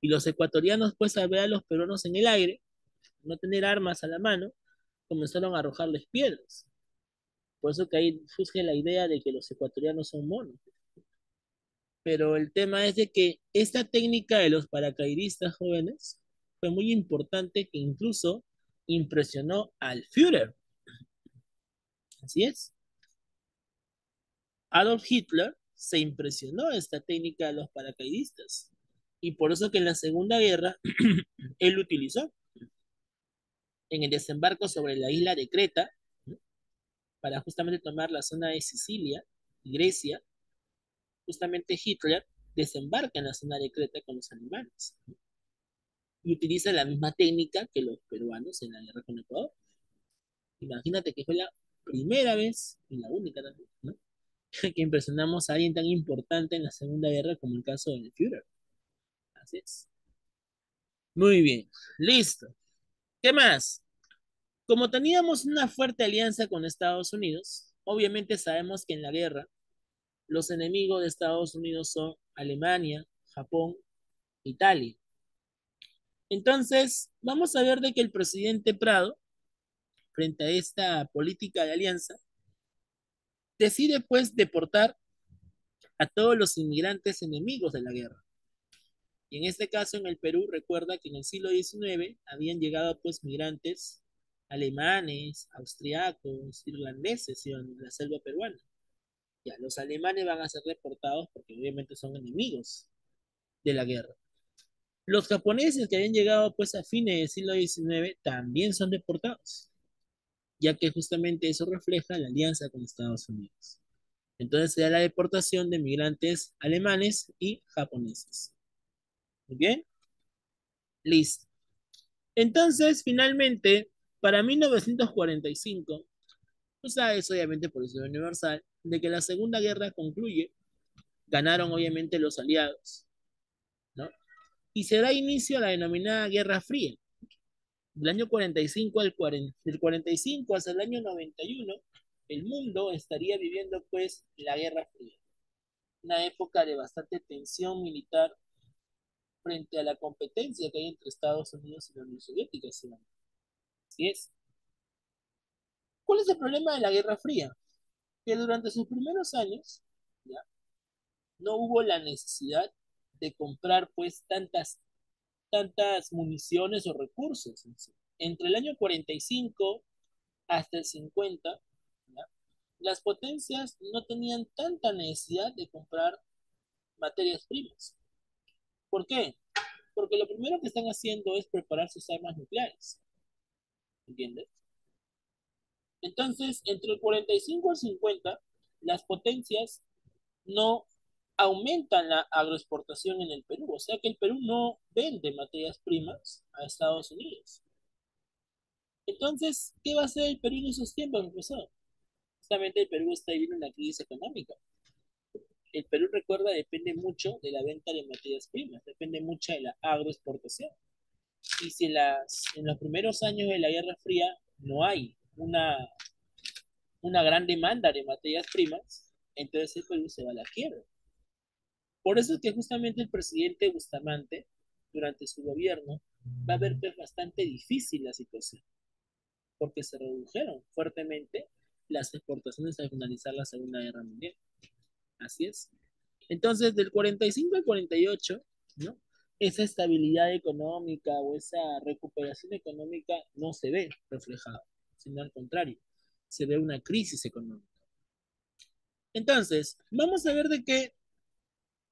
Y los ecuatorianos, pues, al ver a los peruanos en el aire, no tener armas a la mano, comenzaron a arrojarles piedras. Por eso que ahí surge la idea de que los ecuatorianos son monos. Pero el tema es de que esta técnica de los paracaidistas jóvenes fue muy importante que incluso impresionó al Führer. Así es. Adolf Hitler se impresionó de esta técnica de los paracaidistas. Y por eso que en la Segunda Guerra él lo utilizó en el desembarco sobre la isla de Creta, ¿no? Para justamente tomar la zona de Sicilia y Grecia. Justamente Hitler desembarca en la zona de Creta con los alemanes, ¿no? Y utiliza la misma técnica que los peruanos en la guerra con Ecuador. Imagínate que fue la primera vez y la única también, ¿no? que impresionamos a alguien tan importante en la Segunda Guerra como el caso del Führer. Así es. Muy bien, listo. ¿Qué más? Como teníamos una fuerte alianza con Estados Unidos, obviamente sabemos que en la guerra los enemigos de Estados Unidos son Alemania, Japón, Italia. Entonces, vamos a ver de que el presidente Prado, frente a esta política de alianza, decide pues deportar a todos los inmigrantes enemigos de la guerra. Y en este caso, en el Perú, recuerda que en el siglo XIX habían llegado pues migrantes alemanes, austriacos, irlandeses, iban a la selva peruana. Ya, los alemanes van a ser deportados porque obviamente son enemigos de la guerra. Los japoneses que habían llegado pues a fines del siglo XIX también son deportados, ya que justamente eso refleja la alianza con Estados Unidos. Entonces se da la deportación de migrantes alemanes y japoneses. ¿Muy bien? Listo. Entonces, finalmente, para 1945, tú sabes, obviamente por historia universal, de que la Segunda Guerra concluye, ganaron obviamente los aliados, ¿no? Y se da inicio a la denominada Guerra Fría. Del año 45 al 40, del 45 hasta el año 91, el mundo estaría viviendo pues la Guerra Fría, una época de bastante tensión militar frente a la competencia que hay entre Estados Unidos y la Unión Soviética. ¿Sí? Así es. ¿Cuál es el problema de la Guerra Fría? Que durante sus primeros años, ¿ya? No hubo la necesidad de comprar pues tantas municiones o recursos. ¿Sí? Entre el año 45 hasta el 50, ¿ya? Las potencias no tenían tanta necesidad de comprar materias primas. ¿Por qué? Porque lo primero que están haciendo es preparar sus armas nucleares. ¿Entiendes? Entonces, entre el 45 y el 50, las potencias no aumentan la agroexportación en el Perú. O sea que el Perú no vende materias primas a Estados Unidos. Entonces, ¿qué va a hacer el Perú en esos tiempos, profesor? Justamente el Perú está viviendo una crisis económica. El Perú, recuerda, depende mucho de la venta de materias primas, depende mucho de la agroexportación. Y si en los primeros años de la Guerra Fría no hay una gran demanda de materias primas, entonces el Perú se va a la quiebra. Por eso es que justamente el presidente Bustamante, durante su gobierno, va a ver que es bastante difícil la situación, porque se redujeron fuertemente las exportaciones al finalizar la Segunda Guerra Mundial. Así es. Entonces, del 45 al 48, ¿no? Esa estabilidad económica o esa recuperación económica no se ve reflejada, sino al contrario, se ve una crisis económica. Entonces, vamos a ver de que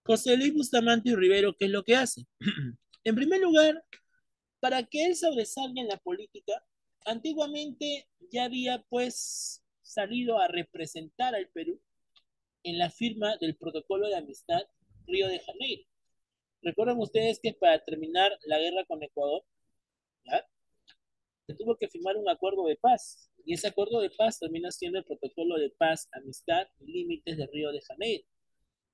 José Luis Bustamante y Rivero, ¿qué es lo que hace? En primer lugar, para que él sobresalga en la política, antiguamente ya había pues salido a representar al Perú en la firma del Protocolo de Amistad Río de Janeiro. Recuerdan ustedes que para terminar la guerra con Ecuador, ¿ya? Se tuvo que firmar un acuerdo de paz. Y ese acuerdo de paz termina siendo el Protocolo de Paz, Amistad y Límites de Río de Janeiro,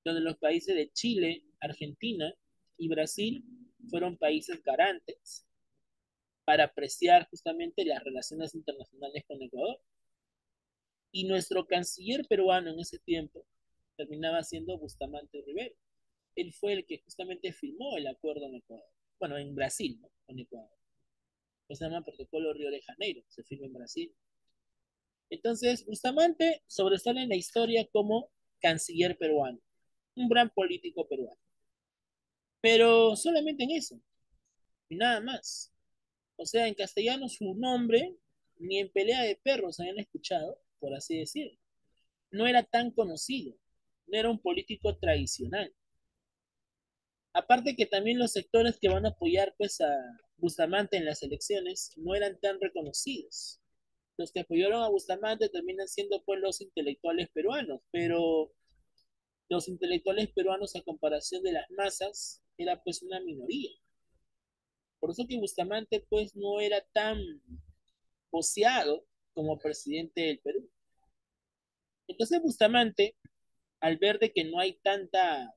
donde los países de Chile, Argentina y Brasil fueron países garantes para apreciar justamente las relaciones internacionales con Ecuador. Y nuestro canciller peruano en ese tiempo terminaba siendo Bustamante Rivero. Él fue el que justamente firmó el acuerdo en Ecuador. Bueno, en Brasil, ¿no? Con Ecuador. Pues se llama Protocolo Río de Janeiro, se firma en Brasil. Entonces, Bustamante sobresale en la historia como canciller peruano, un gran político peruano. Pero solamente en eso, y nada más. O sea, en castellano su nombre ni en pelea de perros habían escuchado, por así decirlo. No era tan conocido, no era un político tradicional. Aparte que también los sectores que van a apoyar pues a Bustamante en las elecciones no eran tan reconocidos. Los que apoyaron a Bustamante terminan siendo pues los intelectuales peruanos, pero los intelectuales peruanos a comparación de las masas era pues una minoría. Por eso que Bustamante pues no era tan poseado como presidente del Perú. Entonces Bustamante, al ver de que no hay tanta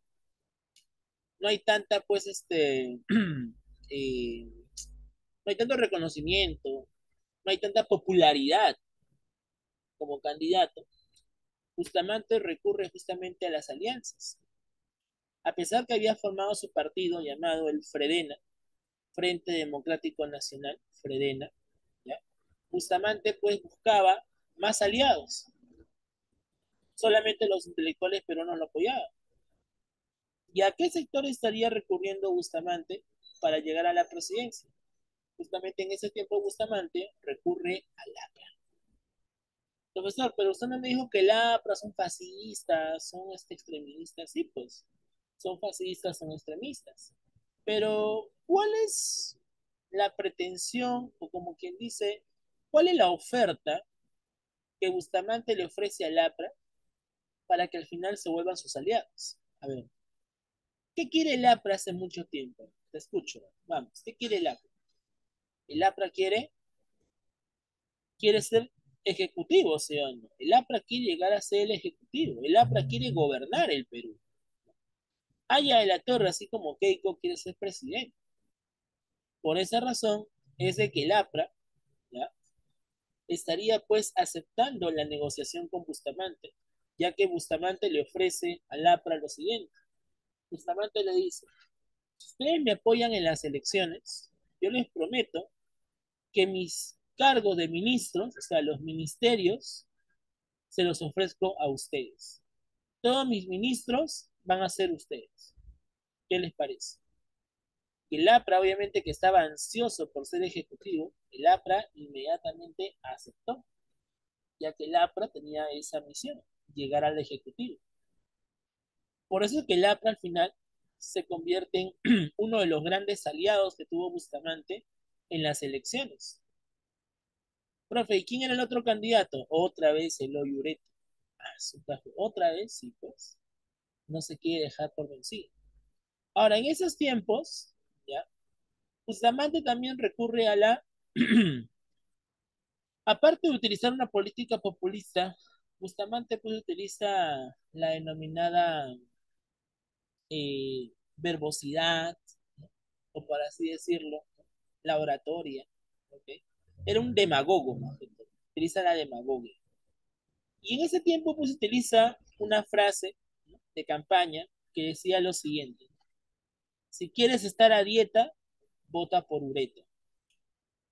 pues eh, no hay tanto reconocimiento, no hay tanta popularidad como candidato, Bustamante recurre justamente a las alianzas. A pesar que había formado su partido llamado el Fredena, Frente Democrático Nacional, Fredena, ¿ya? Bustamante pues buscaba más aliados. Solamente los intelectuales peruanos lo apoyaban. ¿Y a qué sector estaría recurriendo Bustamante para llegar a la presidencia? Justamente en ese tiempo Bustamante recurre al APRA. Profesor, pero usted no me dijo que el APRA son fascistas, son extremistas. Sí, pues, son fascistas, son extremistas. Pero, ¿cuál es la pretensión, o como quien dice, cuál es la oferta que Bustamante le ofrece al APRA para que al final se vuelvan sus aliados? A ver, ¿qué quiere el APRA hace mucho tiempo? Te escucho, vamos, ¿qué quiere el APRA? El APRA quiere ser ejecutivo, ¿sí o no? El APRA quiere llegar a ser el ejecutivo, el APRA quiere gobernar el Perú. Allá de la Torre, así como Keiko quiere ser presidente. Por esa razón es de que el APRA, ¿ya? Estaría pues aceptando la negociación con Bustamante, ya que Bustamante le ofrece al APRA lo siguiente. Bustamante le dice, si ustedes me apoyan en las elecciones, yo les prometo que mis cargos de ministros, o sea, los ministerios, se los ofrezco a ustedes. Todos mis ministros van a ser ustedes. ¿Qué les parece? El APRA, obviamente que estaba ansioso por ser ejecutivo, el APRA inmediatamente aceptó, ya que el APRA tenía esa misión, llegar al ejecutivo. Por eso es que el APRA al final se convierte en uno de los grandes aliados que tuvo Bustamante en las elecciones. Profe, ¿y quién era el otro candidato? Otra vez Eloy Ureta. Otra vez, sí, pues, no se quiere dejar por vencido. Ahora, en esos tiempos, ¿ya? Bustamante también recurre a la, aparte de utilizar una política populista, Bustamante pues utiliza la denominada verbosidad, ¿no? O por así decirlo, la oratoria, ¿ok? Era un demagogo, más que todo. Utiliza la demagogia. Y en ese tiempo pues utiliza una frase, ¿no? De campaña que decía lo siguiente: si quieres estar a dieta, vota por Ureta.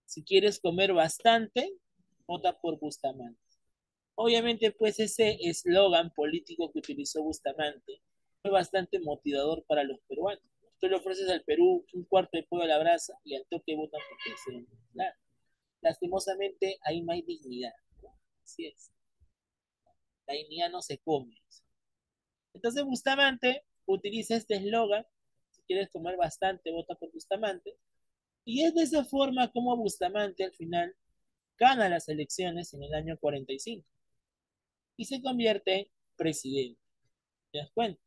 Si quieres comer bastante, vota por Bustamante. Obviamente, pues ese eslogan político que utilizó Bustamante fue bastante motivador para los peruanos. Tú le ofreces al Perú un cuarto de pollo a la brasa y al toque votan por ti. ¿Sí? Claro. Lastimosamente, ahí no hay dignidad, ¿no? Así es. La dignidad no se come. Entonces, Bustamante utiliza este eslogan: si quieres comer bastante, vota por Bustamante. Y es de esa forma como Bustamante al final gana las elecciones en el año 45 y se convierte en presidente. ¿Te das cuenta?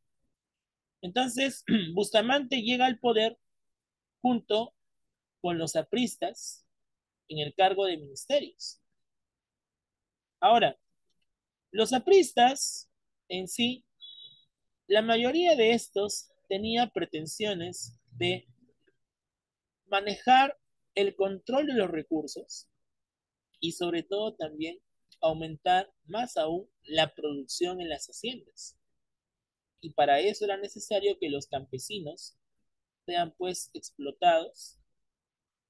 Entonces, Bustamante llega al poder junto con los apristas en el cargo de ministerios. Ahora, los apristas en sí, la mayoría de estos tenía pretensiones de manejar el control de los recursos y sobre todo también aumentar más aún la producción en las haciendas. Y para eso era necesario que los campesinos sean pues explotados,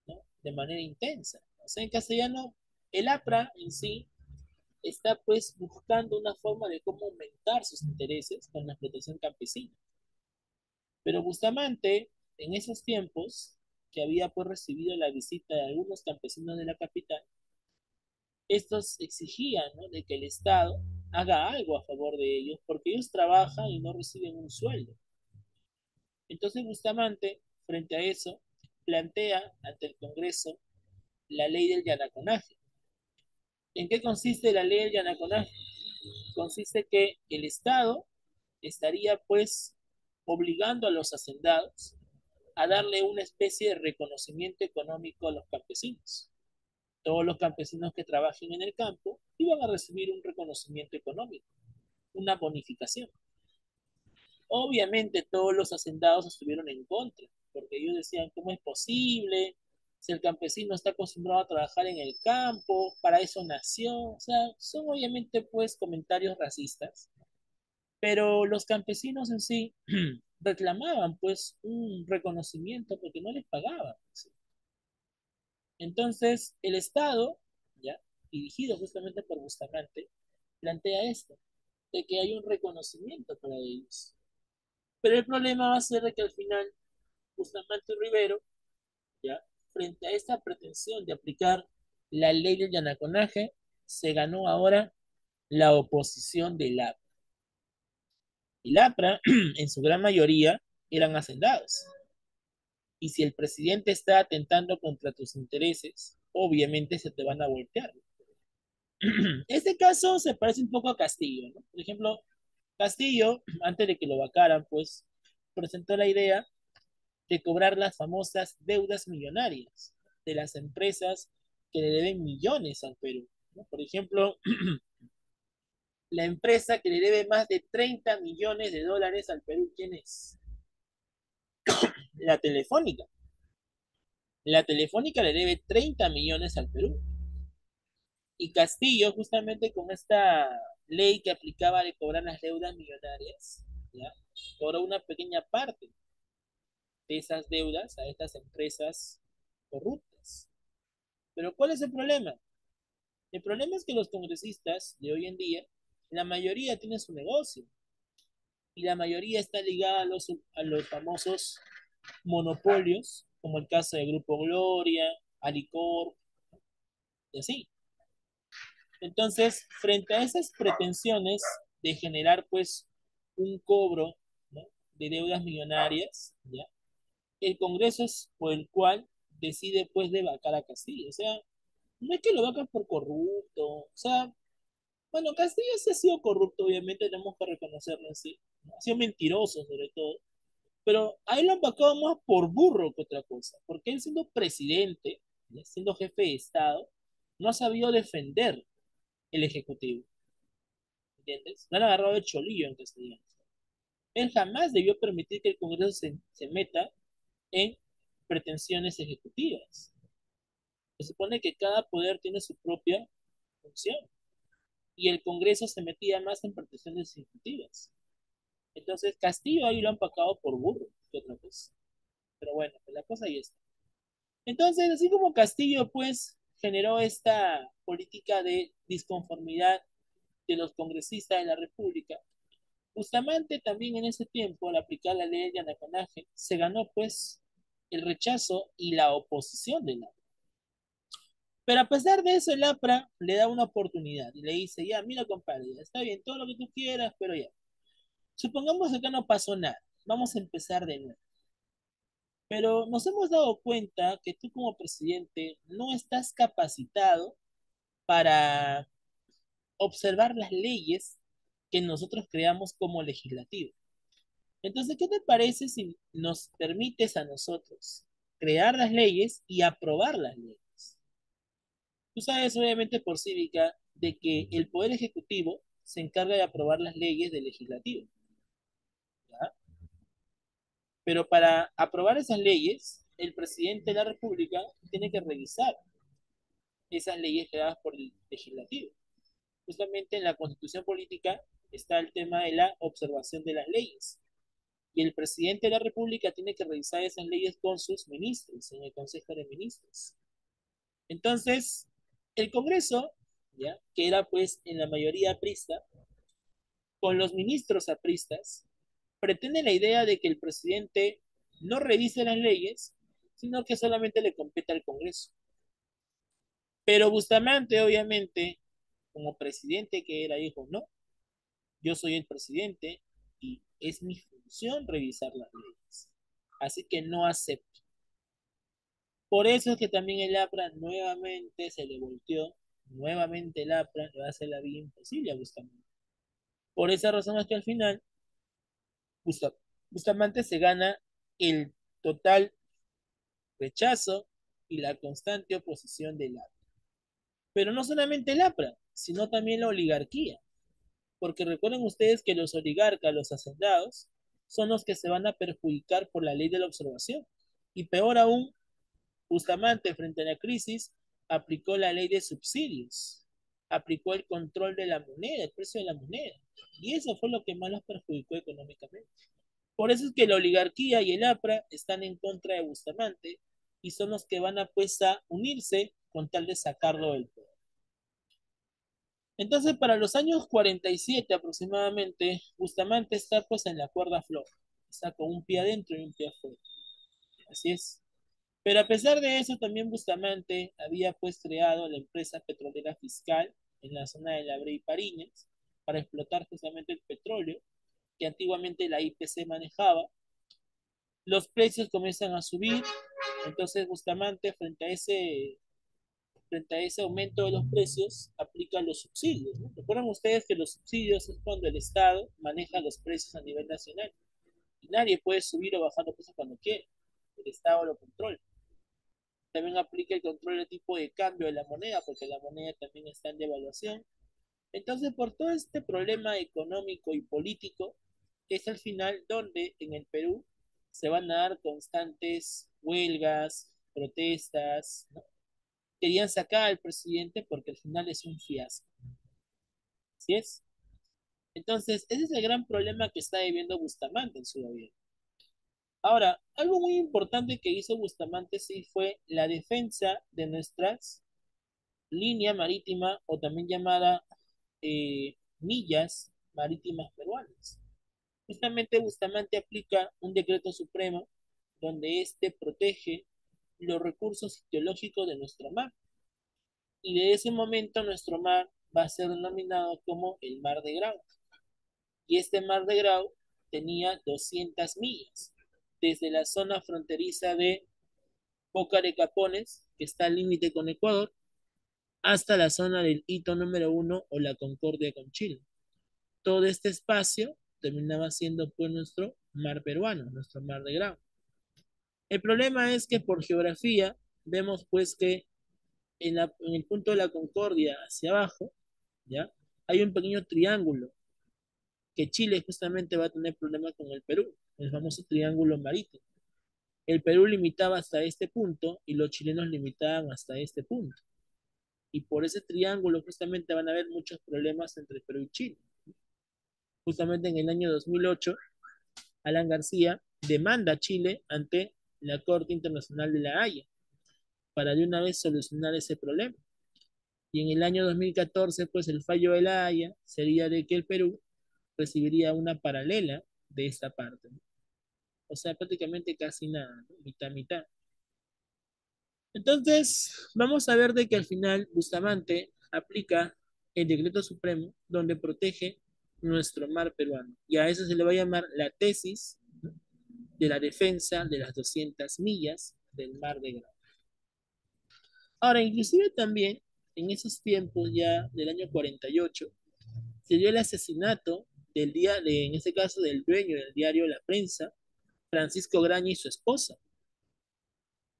¿no?, de manera intensa. O sea, en castellano, el APRA en sí está pues buscando una forma de cómo aumentar sus intereses con la explotación campesina. Pero Bustamante, en esos tiempos, que había pues recibido la visita de algunos campesinos de la capital, estos exigían, ¿no?, de que el Estado haga algo a favor de ellos, porque ellos trabajan y no reciben un sueldo. Entonces Bustamante, frente a eso, plantea ante el Congreso la ley del yanaconaje. ¿En qué consiste la ley del yanaconaje? Consiste que el Estado estaría pues obligando a los hacendados a darle una especie de reconocimiento económico a los campesinos. Todos los campesinos que trabajen en el campo iban a recibir un reconocimiento económico, una bonificación. Obviamente todos los hacendados estuvieron en contra, porque ellos decían: ¿cómo es posible? Si el campesino está acostumbrado a trabajar en el campo, para eso nació. O sea, son obviamente pues comentarios racistas, pero los campesinos en sí reclamaban pues un reconocimiento porque no les pagaban. ¿Sí? Entonces el Estado, ya dirigido justamente por Bustamante, plantea esto, de que hay un reconocimiento para ellos. Pero el problema va a ser de que al final Bustamante Rivero, ya, frente a esta pretensión de aplicar la ley del yanaconaje, se ganó ahora la oposición del APRA. El APRA, en su gran mayoría, eran hacendados. Y si el presidente está atentando contra tus intereses, obviamente se te van a voltear. Este caso se parece un poco a Castillo, ¿no? Por ejemplo, Castillo, antes de que lo vacaran, pues presentó la idea de cobrar las famosas deudas millonarias de las empresas que le deben millones al Perú, ¿no? Por ejemplo, la empresa que le debe más de 30 millones de dólares al Perú, ¿quién es? La Telefónica. La Telefónica le debe 30 millones al Perú. Y Castillo, justamente con esta ley que aplicaba de cobrar las deudas millonarias, ¿ya?, cobró una pequeña parte de esas deudas a estas empresas corruptas. Pero ¿cuál es el problema? El problema es que los congresistas de hoy en día, la mayoría tiene su negocio y la mayoría está ligada a los famosos monopolios, como el caso de Grupo Gloria, Alicor y así. Entonces, frente a esas pretensiones de generar pues un cobro, ¿no?, de deudas millonarias, ¿ya?, el Congreso es por el cual decide pues de vacar a Castillo. O sea, no es que lo vacan por corrupto, o sea, bueno, Castillo sí ha sido corrupto, obviamente tenemos que reconocerlo así, ¿no? Ha sido mentiroso sobre todo, pero a él lo han vacado más por burro que otra cosa, porque él siendo presidente, ¿no?, siendo jefe de Estado, no ha sabido defender el Ejecutivo, ¿entiendes? No han agarrado de cholillo en castellano. Él jamás debió permitir que el Congreso se meta en pretensiones ejecutivas. Se supone que cada poder tiene su propia función y el Congreso se metía más en pretensiones ejecutivas. Entonces, Castillo ahí lo han pacado por burro, que otra cosa. Pero bueno, pues la cosa ahí está. Entonces, así como Castillo, pues, generó esta política de disconformidad de los congresistas de la República, Bustamante también en ese tiempo, al aplicar la ley de Yanaconaje, se ganó, pues, el rechazo y la oposición de la. Pero a pesar de eso, el APRA le da una oportunidad y le dice: ya, mira, compadre, está bien, todo lo que tú quieras, pero ya. Supongamos que acá no pasó nada. vamos a empezar de nuevo. Pero nos hemos dado cuenta que tú como presidente no estás capacitado para observar las leyes que nosotros creamos como legislativo. Entonces, ¿qué te parece si nos permites a nosotros crear las leyes y aprobar las leyes? Tú sabes, obviamente, por cívica, de que el Poder Ejecutivo se encarga de aprobar las leyes del Legislativo, ¿ya? Pero para aprobar esas leyes, el presidente de la República tiene que revisar esas leyes creadas por el Legislativo. Justamente en la Constitución Política está el tema de la observación de las leyes. Y el presidente de la República tiene que revisar esas leyes con sus ministros, en el Consejo de Ministros. Entonces, el Congreso, ¿ya? Que era pues en la mayoría aprista, con los ministros apristas, pretende la idea de que el presidente no revise las leyes, sino que solamente le compete al Congreso. Pero Bustamante, obviamente, como presidente que era, dijo, no, yo soy el presidente y es mi función revisar las leyes. Así que no acepto. Por eso es que también el APRA nuevamente se le volteó, nuevamente el APRA le va a hacer la vida imposible a Bustamante. Por esa razón es que al final Bustamante se gana el total rechazo y la constante oposición del APRA. Pero no solamente el APRA, sino también la oligarquía. Porque recuerden ustedes que los oligarcas, los hacendados, son los que se van a perjudicar por la ley de la observación. Y peor aún, Bustamante, frente a la crisis, aplicó la ley de subsidios, aplicó el control de la moneda, el precio de la moneda. Y eso fue lo que más los perjudicó económicamente. Por eso es que la oligarquía y el APRA están en contra de Bustamante y son los que van a, pues, a unirse con tal de sacarlo del poder. Entonces, para los años 47 aproximadamente, Bustamante está pues en la cuerda floja. Está con un pie adentro y un pie afuera. Así es. Pero a pesar de eso, también Bustamante había pues creado la empresa petrolera fiscal en la zona de La Brea y Pariñas para explotar justamente el petróleo que antiguamente la IPC manejaba. Los precios comienzan a subir, entonces Bustamante frente a ese aumento de los precios aplica los subsidios, ¿no? Recuerdan ustedes que los subsidios es cuando el Estado maneja los precios a nivel nacional y nadie puede subir o bajar los precios cuando quiere, el Estado lo controla. También aplica el control de tipo de cambio de la moneda, porque la moneda también está en devaluación. Entonces, por todo este problema económico y político, es al final donde en el Perú se van a dar constantes huelgas, protestas, ¿no? Querían sacar al presidente porque al final es un fiasco. ¿Sí es? Entonces, ese es el gran problema que está viviendo Bustamante en su gobierno. Ahora, algo muy importante que hizo Bustamante sí fue la defensa de nuestras línea marítima o también llamada millas marítimas peruanas. Justamente Bustamante aplica un decreto supremo donde éste protege los recursos geológicos de nuestro mar. Y de ese momento nuestro mar va a ser denominado como el Mar de Grau. Y este Mar de Grau tenía 200 millas, desde la zona fronteriza de Boca de Capones, que está al límite con Ecuador, hasta la zona del hito número 1 o la Concordia con Chile. Todo este espacio terminaba siendo pues nuestro mar peruano, nuestro mar de Grau. El problema es que por geografía vemos pues que en el punto de la Concordia hacia abajo, ¿ya? Hay un pequeño triángulo que Chile justamente va a tener problemas con el Perú, el famoso triángulo marítimo. El Perú limitaba hasta este punto y los chilenos limitaban hasta este punto. Y por ese triángulo justamente van a haber muchos problemas entre Perú y Chile. Justamente en el año 2008, Alan García demanda a Chile ante la Corte Internacional de la Haya para de una vez solucionar ese problema. Y en el año 2014, pues el fallo de la Haya sería de que el Perú recibiría una paralela de esta parte, ¿no? O sea, prácticamente casi nada, ¿no? Mitad, mitad. Entonces, vamos a ver de que al final Bustamante aplica el decreto supremo donde protege nuestro mar peruano. Y a eso se le va a llamar la tesis, ¿no? de la defensa de las 200 millas del Mar de Grande. Ahora, inclusive también en esos tiempos ya del año 48, se dio el asesinato en ese caso, del dueño del diario La Prensa, Francisco Graña y su esposa.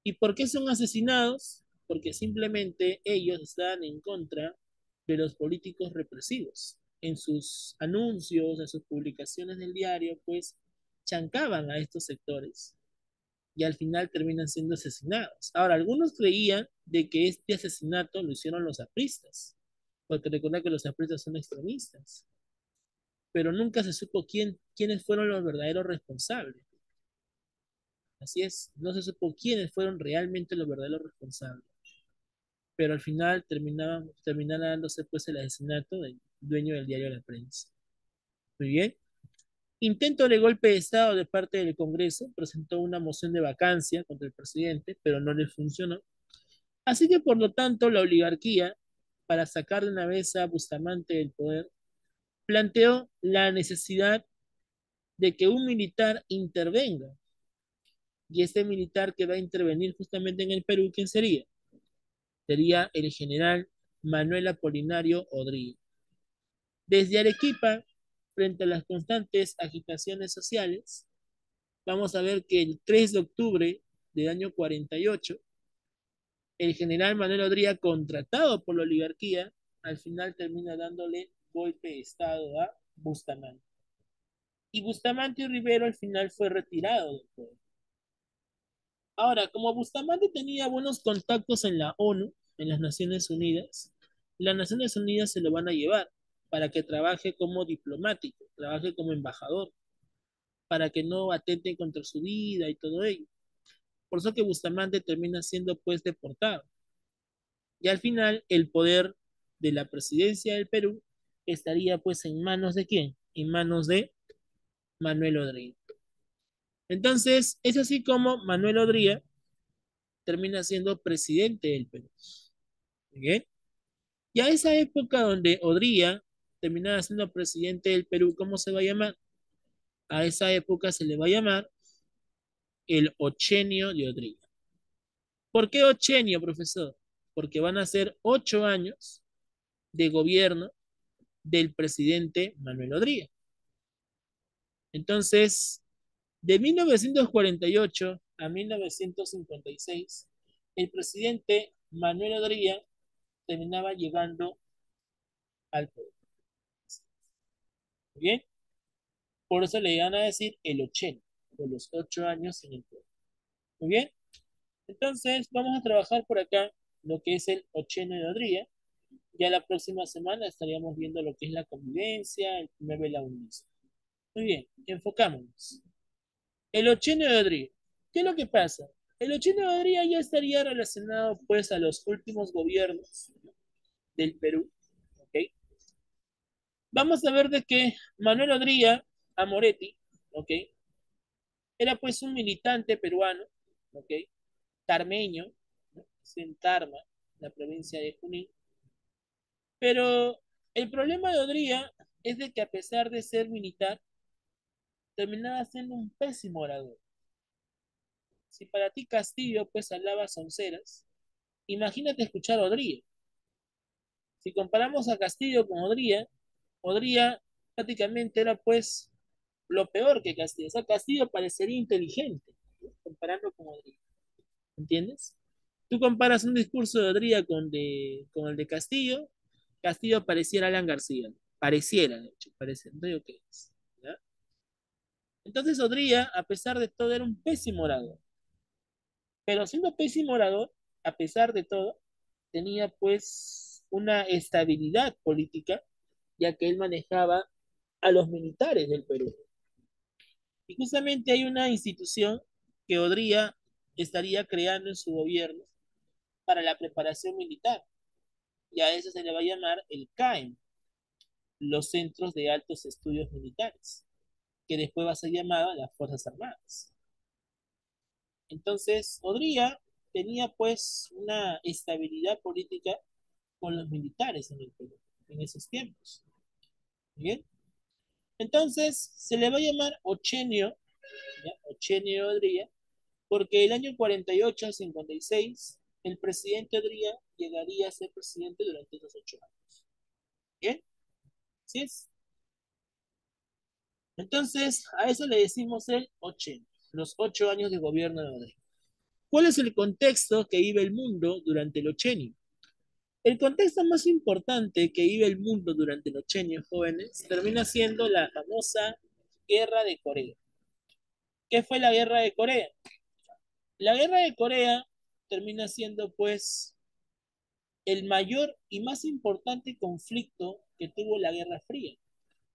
¿Y por qué son asesinados? Porque simplemente ellos estaban en contra de los políticos represivos. En sus anuncios, en sus publicaciones del diario, pues chancaban a estos sectores y al final terminan siendo asesinados. Ahora, algunos creían de que este asesinato lo hicieron los apristas, porque recuerda que los apristas son extremistas, pero nunca se supo quiénes fueron los verdaderos responsables. Así es, no se supo quiénes fueron realmente los verdaderos responsables, pero al final termina dándose pues el asesinato del dueño del diario La Prensa. Muy bien. Intento de golpe de Estado de parte del Congreso, presentó una moción de vacancia contra el presidente, pero no le funcionó. Así que por lo tanto la oligarquía, para sacar de una vez a Bustamante del poder, planteó la necesidad de que un militar intervenga. Y este militar que va a intervenir justamente en el Perú, ¿quién sería? Sería el general Manuel Apolinario Odría. Desde Arequipa, frente a las constantes agitaciones sociales, vamos a ver que el 3 de octubre del año 48, el general Manuel Odría, contratado por la oligarquía, al final termina dándole golpe de Estado a Bustamante. Y Bustamante y Rivero al final fue retirado del poder. Ahora, como Bustamante tenía buenos contactos en la ONU, en las Naciones Unidas, las Naciones Unidas se lo van a llevar para que trabaje como diplomático, trabaje como embajador, para que no atenten contra su vida y todo ello. Por eso que Bustamante termina siendo pues deportado. Y al final el poder de la presidencia del Perú estaría pues en manos de ¿quién? En manos de Manuel Odría. Entonces, es así como Manuel Odría termina siendo presidente del Perú. ¿Bien? Y a esa época donde Odría terminaba siendo presidente del Perú, ¿cómo se va a llamar? A esa época se le va a llamar el Ochenio de Odría. ¿Por qué Ochenio, profesor? Porque van a ser 8 años de gobierno del presidente Manuel Odría. Entonces, de 1948 a 1956, el presidente Manuel Odría terminaba llegando al poder. ¿Bien? Por eso le iban a decir el 80, por los 8 años en el poder. Muy bien. Entonces, vamos a trabajar por acá lo que es el Ocheno de Odría. Ya la próxima semana estaríamos viendo lo que es la convivencia, el primer belaunismo. Muy bien, enfocámonos. El Ocheno de Odría. ¿Qué es lo que pasa? El Ocheno de Odría ya estaría relacionado pues a los últimos gobiernos del Perú. ¿Ok? Vamos a ver de que Manuel Odría Amoretti, ¿ok? Era pues un militante peruano, ¿ok? Tarmeño, ¿no? En Tarma, la provincia de Junín. Pero el problema de Odría es de que a pesar de ser militar, terminaba siendo un pésimo orador. Si para ti Castillo pues hablaba sonceras, imagínate escuchar a Odría. Si comparamos a Castillo con Odría, Odría prácticamente era pues lo peor que Castillo. O sea, Castillo parecería inteligente, ¿no? Comparando con Odría. ¿Entiendes? Tú comparas un discurso de Odría con el de Castillo, Castillo pareciera Alan García. Pareciera, de hecho, parece. No digo que es. ¿Ya? Entonces Odría, a pesar de todo, era un pésimo orador. Pero siendo pésimo orador, a pesar de todo, tenía pues una estabilidad política, ya que él manejaba a los militares del Perú. Y justamente hay una institución que Odría estaría creando en su gobierno para la preparación militar. Y a eso se le va a llamar el CAEM, los Centros de Altos Estudios Militares, que después va a ser llamado las Fuerzas Armadas. Entonces, Odría tenía pues una estabilidad política con los militares en el Perú en esos tiempos. ¿Bien? Entonces, se le va a llamar Ochenio, ¿ya? ochenio de Odría, porque el año 48 al 56, el presidente Odría llegaría a ser presidente durante esos 8 años. ¿Bien? ¿Sí es? Entonces, a eso le decimos el ochenio, los 8 años de gobierno de Odría. ¿Cuál es el contexto que vive el mundo durante el ochenio? El contexto más importante que vive el mundo durante el ochenio, jóvenes, termina siendo la famosa Guerra de Corea. ¿Qué fue la Guerra de Corea? La Guerra de Corea termina siendo, pues, el mayor y más importante conflicto que tuvo la Guerra Fría.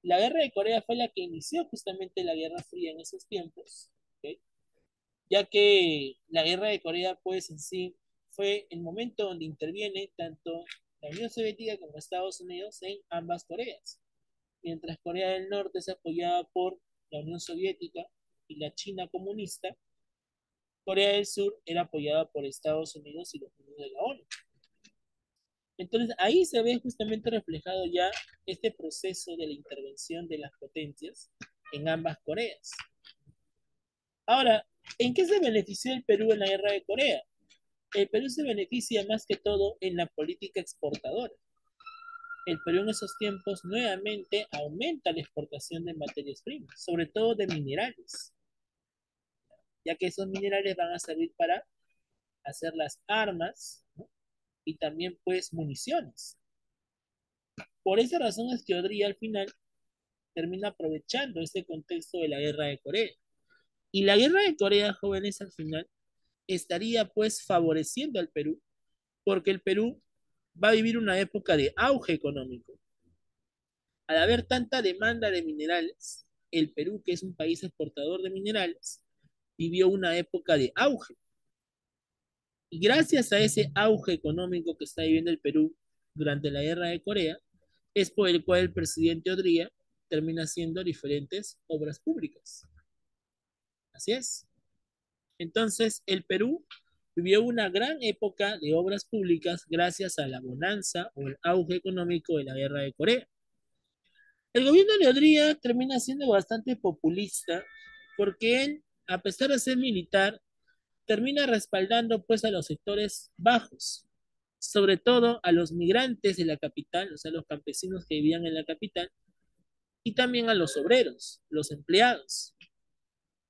La Guerra de Corea fue la que inició justamente la Guerra Fría en esos tiempos, ¿ok? Ya que la Guerra de Corea, pues, en sí, fue el momento donde interviene tanto la Unión Soviética como Estados Unidos en ambas Coreas. Mientras Corea del Norte es apoyada por la Unión Soviética y la China comunista, Corea del Sur era apoyada por Estados Unidos y los miembros de la ONU. Entonces ahí se ve justamente reflejado ya este proceso de la intervención de las potencias en ambas Coreas. Ahora, ¿en qué se benefició el Perú en la guerra de Corea? El Perú se beneficia más que todo en la política exportadora. El Perú en esos tiempos nuevamente aumenta la exportación de materias primas, sobre todo de minerales, ya que esos minerales van a servir para hacer las armas, ¿no? Y también pues municiones. Por esa razón es que Odría al final termina aprovechando este contexto de la guerra de Corea. Y la guerra de Corea, jóvenes, al final estaría pues favoreciendo al Perú, porque el Perú va a vivir una época de auge económico. Al haber tanta demanda de minerales, el Perú, que es un país exportador de minerales, vivió una época de auge. Y gracias a ese auge económico que está viviendo el Perú durante la guerra de Corea, es por el cual el presidente Odría termina haciendo diferentes obras públicas. Así es. Entonces, el Perú vivió una gran época de obras públicas gracias a la bonanza o el auge económico de la guerra de Corea. El gobierno de Odría termina siendo bastante populista porque él, a pesar de ser militar, termina respaldando pues a los sectores bajos, sobre todo a los migrantes de la capital, o sea, los campesinos que vivían en la capital, y también a los obreros, los empleados.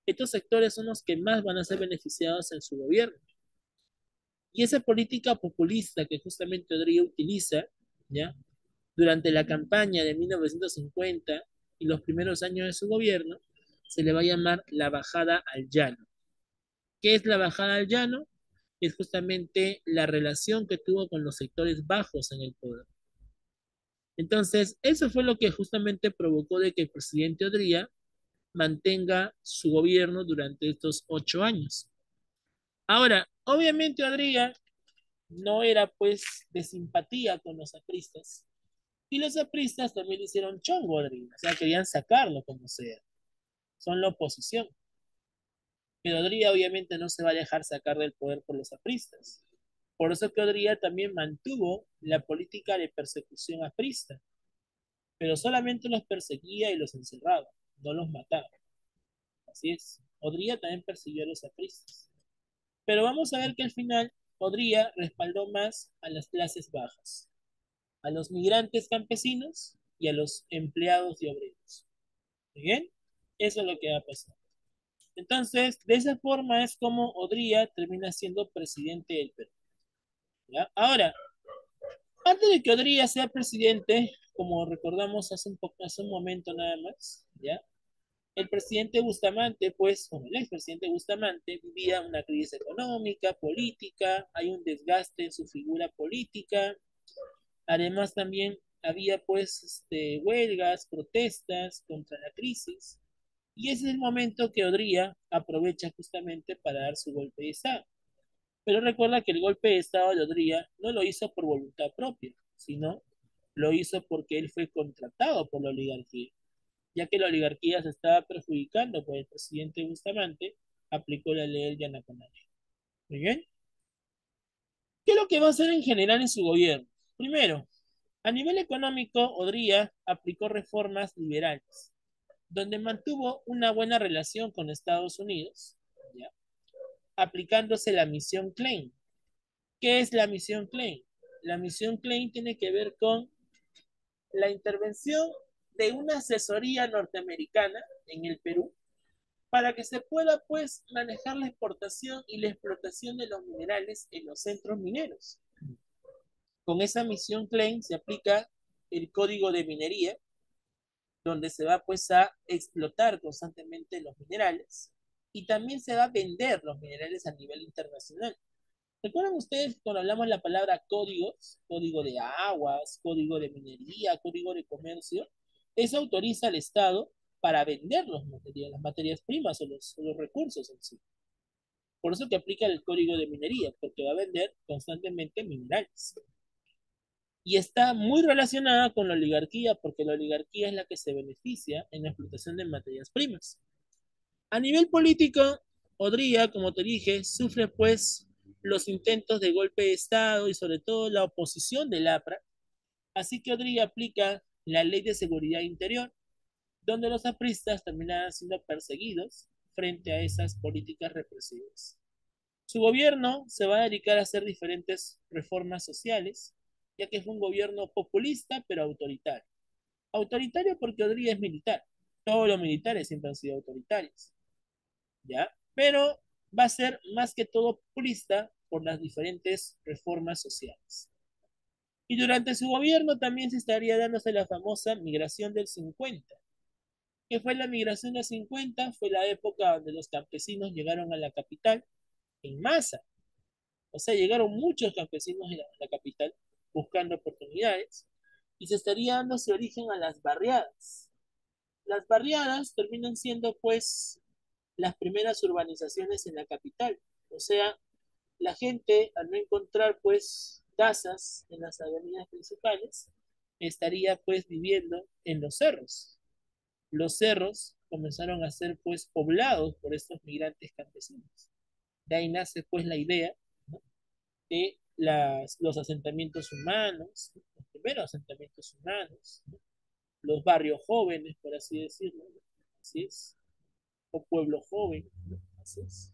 Estos sectores son los que más van a ser beneficiados en su gobierno. Y esa política populista que justamente Odría utiliza, ¿ya? Durante la campaña de 1950 y los primeros años de su gobierno, se le va a llamar la bajada al llano. ¿Qué es la bajada al llano? Es justamente la relación que tuvo con los sectores bajos en el poder. Entonces, eso fue lo que justamente provocó de que el presidente Odría mantenga su gobierno durante estos 8 años. Ahora, obviamente Odría no era pues de simpatía con los apristas, y los apristas también le hicieron chongo a Odría, o sea, querían sacarlo como sea, son la oposición. Pero Odría obviamente no se va a dejar sacar del poder por los apristas. Por eso que Odría también mantuvo la política de persecución aprista, pero solamente los perseguía y los encerraba, no los mataba. Así es. Odría también persiguió a los apristas. Pero vamos a ver que al final Odría respaldó más a las clases bajas, a los migrantes campesinos y a los empleados y obreros. ¿Muy bien? Eso es lo que va a pasar. Entonces, de esa forma es como Odría termina siendo presidente del Perú. ¿Ya? Ahora, antes de que Odría sea presidente, como recordamos hace un momento nada más, ¿ya? El presidente Bustamante, pues, bueno, el expresidente Bustamante vivía una crisis económica, política, hay un desgaste en su figura política, además también había pues huelgas, protestas contra la crisis, y ese es el momento que Odría aprovecha justamente para dar su golpe de Estado. Pero recuerda que el golpe de Estado de Odría no lo hizo por voluntad propia, sino lo hizo porque él fue contratado por la oligarquía, ya que la oligarquía se estaba perjudicando por el presidente Bustamante, aplicó la ley del Yanaconaje. Muy bien. ¿Qué es lo que va a hacer en general en su gobierno? Primero, a nivel económico, Odría aplicó reformas liberales. donde mantuvo una buena relación con Estados Unidos, ¿ya? Aplicándose la misión Klein. ¿Qué es la misión Klein? La misión Klein tiene que ver con la intervención de una asesoría norteamericana en el Perú para que se pueda pues manejar la exportación y la explotación de los minerales en los centros mineros. Con esa misión Klein se aplica el código de minería, donde se va pues a explotar constantemente los minerales y también se va a vender los minerales a nivel internacional. ¿Recuerdan ustedes cuando hablamos la palabra códigos? Código de aguas, código de minería, código de comercio. Eso autoriza al Estado para vender los materiales, las materias primas o los recursos en sí. Por eso que aplica el código de minería, porque va a vender constantemente minerales. Y está muy relacionada con la oligarquía, porque la oligarquía es la que se beneficia en la explotación de materias primas. A nivel político, Odría, como te dije, sufre pues los intentos de golpe de Estado y sobre todo la oposición del APRA. Así que Odría aplica la Ley de Seguridad Interior, donde los apristas terminan siendo perseguidos frente a esas políticas represivas. Su gobierno se va a dedicar a hacer diferentes reformas sociales, ya que fue un gobierno populista pero autoritario. Autoritario porque Odría es militar. Todos los militares siempre han sido autoritarios. ¿Ya? Pero va a ser más que todo populista por las diferentes reformas sociales. Y durante su gobierno también se estaría dándose la famosa migración del 50. ¿Qué fue la migración del 50? Fue la época donde los campesinos llegaron a la capital en masa. O sea, llegaron muchos campesinos a la capital buscando oportunidades y se estaría dándose origen a las barriadas. Las barriadas terminan siendo pues las primeras urbanizaciones en la capital. O sea, la gente al no encontrar pues casas en las avenidas principales, estaría pues viviendo en los cerros. Los cerros comenzaron a ser pues poblados por estos migrantes campesinos. De ahí nace pues la idea, ¿no?, de los asentamientos humanos, ¿no?, los primeros asentamientos humanos, ¿no?, los barrios jóvenes, por así decirlo, ¿no? Así es, o pueblo joven, ¿no? Así es.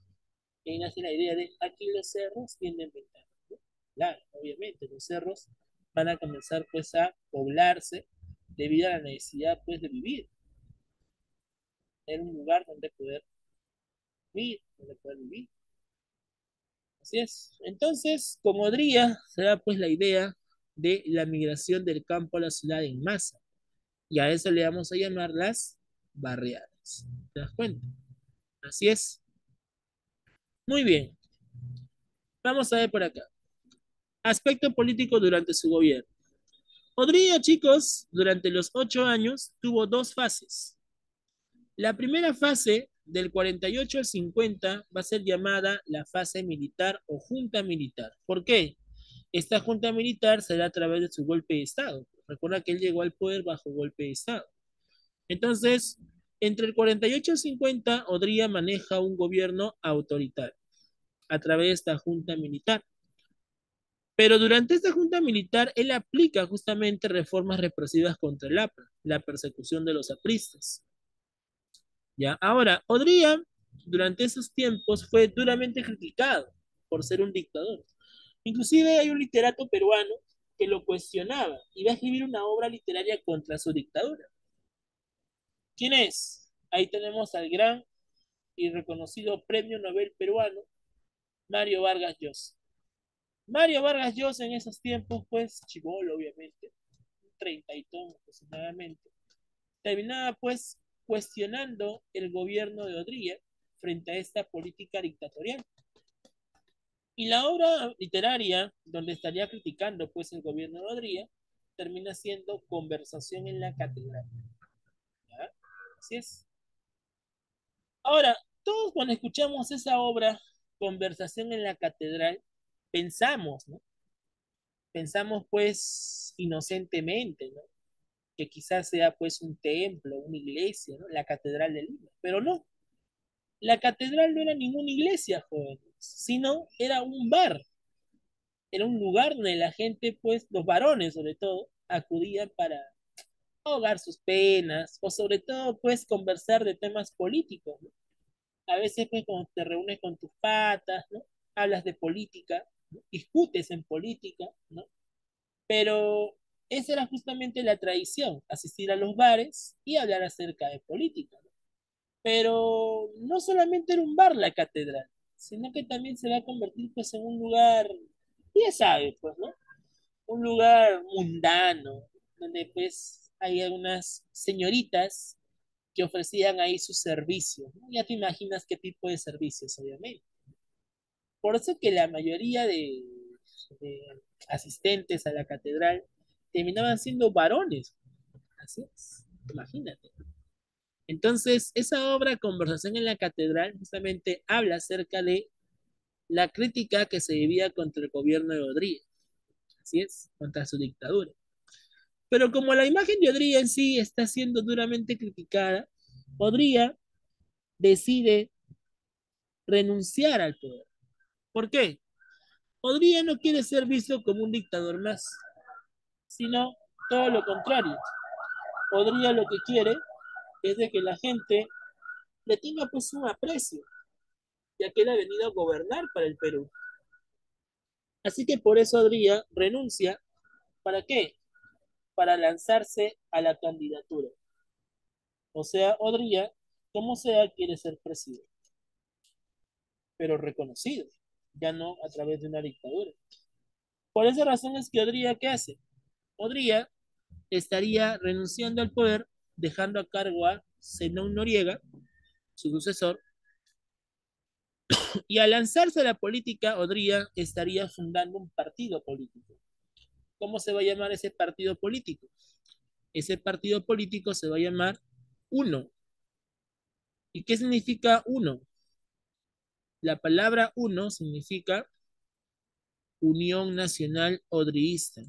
Y ahí nace la idea de aquí los cerros tienen ventanas, ¿no? Claro, obviamente, los cerros van a comenzar pues a poblarse debido a la necesidad pues de vivir en un lugar donde poder vivir. Así es. Entonces, con Odría se da pues la idea de la migración del campo a la ciudad en masa. Y a eso le vamos a llamar las barriadas. ¿Te das cuenta? Así es. Muy bien. Vamos a ver por acá. Aspecto político durante su gobierno. Odría, chicos, durante los 8 años tuvo dos fases. La primera fase, del 48 al 50, va a ser llamada la fase militar o junta militar. ¿Por qué? Esta junta militar será a través de su golpe de Estado. Recuerda que él llegó al poder bajo golpe de Estado. Entonces, entre el 48 y el 50, Odría maneja un gobierno autoritario a través de esta junta militar. Pero durante esta junta militar, él aplica justamente reformas represivas contra el APRA, la persecución de los apristas. ¿Ya? Ahora, Odría, durante esos tiempos, fue duramente criticado por ser un dictador. Inclusive hay un literato peruano que lo cuestionaba y va a escribir una obra literaria contra su dictadura. ¿Quién es? Ahí tenemos al gran y reconocido premio Nobel peruano, Mario Vargas Llosa. Mario Vargas Llosa en esos tiempos, pues, chibolo, obviamente, 30 y todo aproximadamente, terminaba, pues, cuestionando el gobierno de Odría frente a esta política dictatorial. Y la obra literaria, donde estaría criticando, pues, el gobierno de Odría, termina siendo Conversación en la Catedral. ¿Ya? Así es. Ahora, todos cuando escuchamos esa obra, Conversación en la Catedral, pensamos, ¿no? Pensamos pues inocentemente, ¿no?, que quizás sea pues un templo, una iglesia, ¿no?, la Catedral de Lima, pero no, la catedral no era ninguna iglesia, jóvenes, sino era un bar, era un lugar donde la gente, pues los varones sobre todo, acudían ahogar sus penas, o sobre todo, pues, conversar de temas políticos, ¿no? A veces, pues, cuando te reúnes con tus patas, ¿no? Hablas de política, ¿no? Discutes en política, ¿no? Pero esa era justamente la tradición, asistir a los bares y hablar acerca de política, ¿no? Pero no solamente era un bar la catedral, sino que también se va a convertir, pues, en un lugar, ya sabes, pues, ¿no? Un lugar mundano, donde pues hay algunas señoritas que ofrecían ahí sus servicios, ¿no? Ya te imaginas qué tipo de servicios, obviamente. Por eso que la mayoría de asistentes a la catedral terminaban siendo varones. Así es, imagínate. Entonces, esa obra, Conversación en la Catedral, justamente habla acerca de la crítica que se vivía contra el gobierno de Rodríguez. Así es, contra su dictadura. Pero como la imagen de Odría en sí está siendo duramente criticada, Odría decide renunciar al poder. ¿Por qué? Odría no quiere ser visto como un dictador más, sino todo lo contrario. Odría lo que quiere es de que la gente le tenga pues un aprecio, ya que él ha venido a gobernar para el Perú. Así que por eso Odría renuncia. ¿Para qué? Para lanzarse a la candidatura. O sea, Odría, como sea, quiere ser presidente, pero reconocido, ya no a través de una dictadura. Por esa razón es que Odría, ¿qué hace? Odría estaría renunciando al poder, dejando a cargo a Zenón Noriega, su sucesor, y al lanzarse a la política, Odría estaría fundando un partido político. ¿Cómo se va a llamar ese partido político? Ese partido político se va a llamar UNO. ¿Y qué significa UNO? La palabra UNO significa Unión Nacional Odriísta.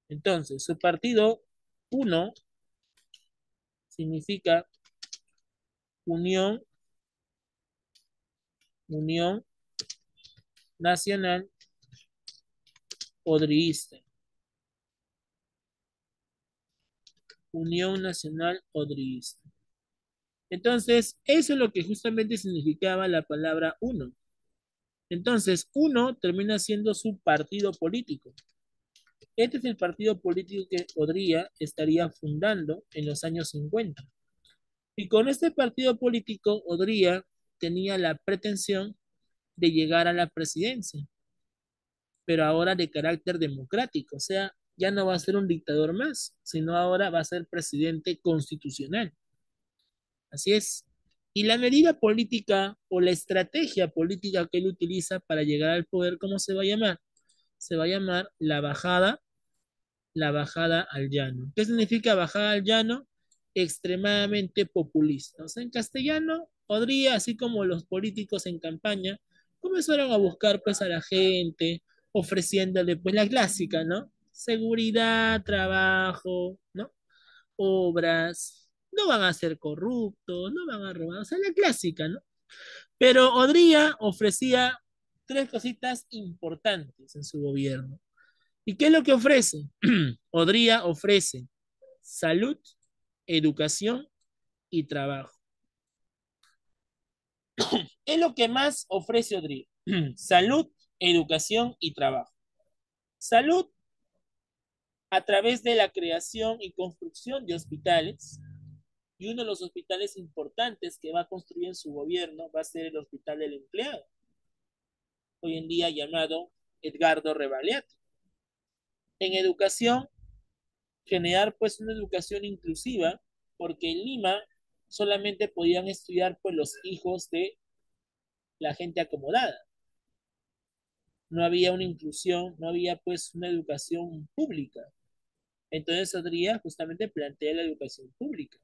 Entonces, su partido UNO significa Unión, Unión Nacional Odriísta. Unión Nacional Odriísta. Entonces, eso es lo que justamente significaba la palabra uno. Entonces, uno termina siendo su partido político. Este es el partido político que Odría estaría fundando en los años 50. Y con este partido político, Odría tenía la pretensión de llegar a la presidencia, pero ahora de carácter democrático, o sea, ya no va a ser un dictador más, sino ahora va a ser presidente constitucional. Así es. Y la medida política o la estrategia política que él utiliza para llegar al poder, ¿cómo se va a llamar? Se va a llamar la bajada al llano. ¿Qué significa bajada al llano? Extremadamente populista. O sea, en castellano podría, así como los políticos en campaña, comenzaron a buscar pues a la gente, ofreciéndole pues la clásica, ¿no? Seguridad, trabajo, ¿no? Obras, no van a ser corruptos, no van a robar, o sea, la clásica, ¿no? Pero Odría ofrecía tres cositas importantes en su gobierno. ¿Y qué es lo que ofrece? Odría ofrece salud, educación y trabajo. Es lo que más ofrece Odría. Salud, educación y trabajo. Salud a través de la creación y construcción de hospitales. Y uno de los hospitales importantes que va a construir en su gobierno va a ser el Hospital del Empleado, hoy en día llamado Edgardo Revaliati. En educación, generar pues una educación inclusiva, porque en Lima solamente podían estudiar pues los hijos de la gente acomodada. No había una inclusión, no había pues una educación pública. Entonces Adrià justamente plantea la educación pública.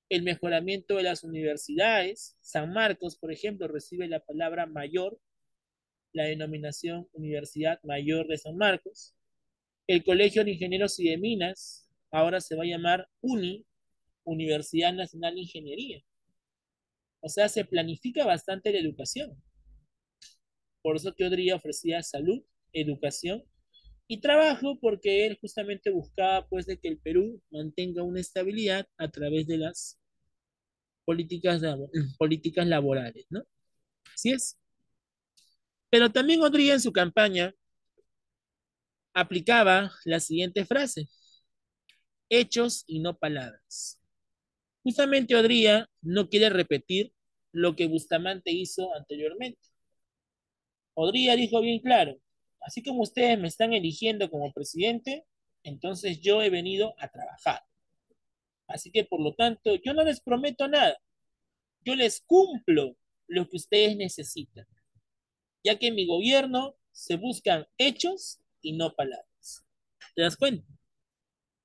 El mejoramiento de las universidades. San Marcos, por ejemplo, recibe la palabra mayor, la denominación Universidad Mayor de San Marcos. El Colegio de Ingenieros y de Minas ahora se va a llamar Universidad Nacional de Ingeniería. O sea, se planifica bastante la educación. Por eso Teodría ofrecía salud, educación Y trabajo porque él justamente buscaba pues de que el Perú mantenga una estabilidad a través de las políticas laborales, ¿no? Así es. Pero también Odría en su campaña aplicaba la siguiente frase: hechos y no palabras. Justamente Odría no quiere repetir lo que Bustamante hizo anteriormente. Odría dijo bien claro: así como ustedes me están eligiendo como presidente, entonces yo he venido a trabajar. Así que por lo tanto, yo no les prometo nada, yo les cumplo lo que ustedes necesitan, ya que en mi gobierno se buscan hechos y no palabras. ¿Te das cuenta?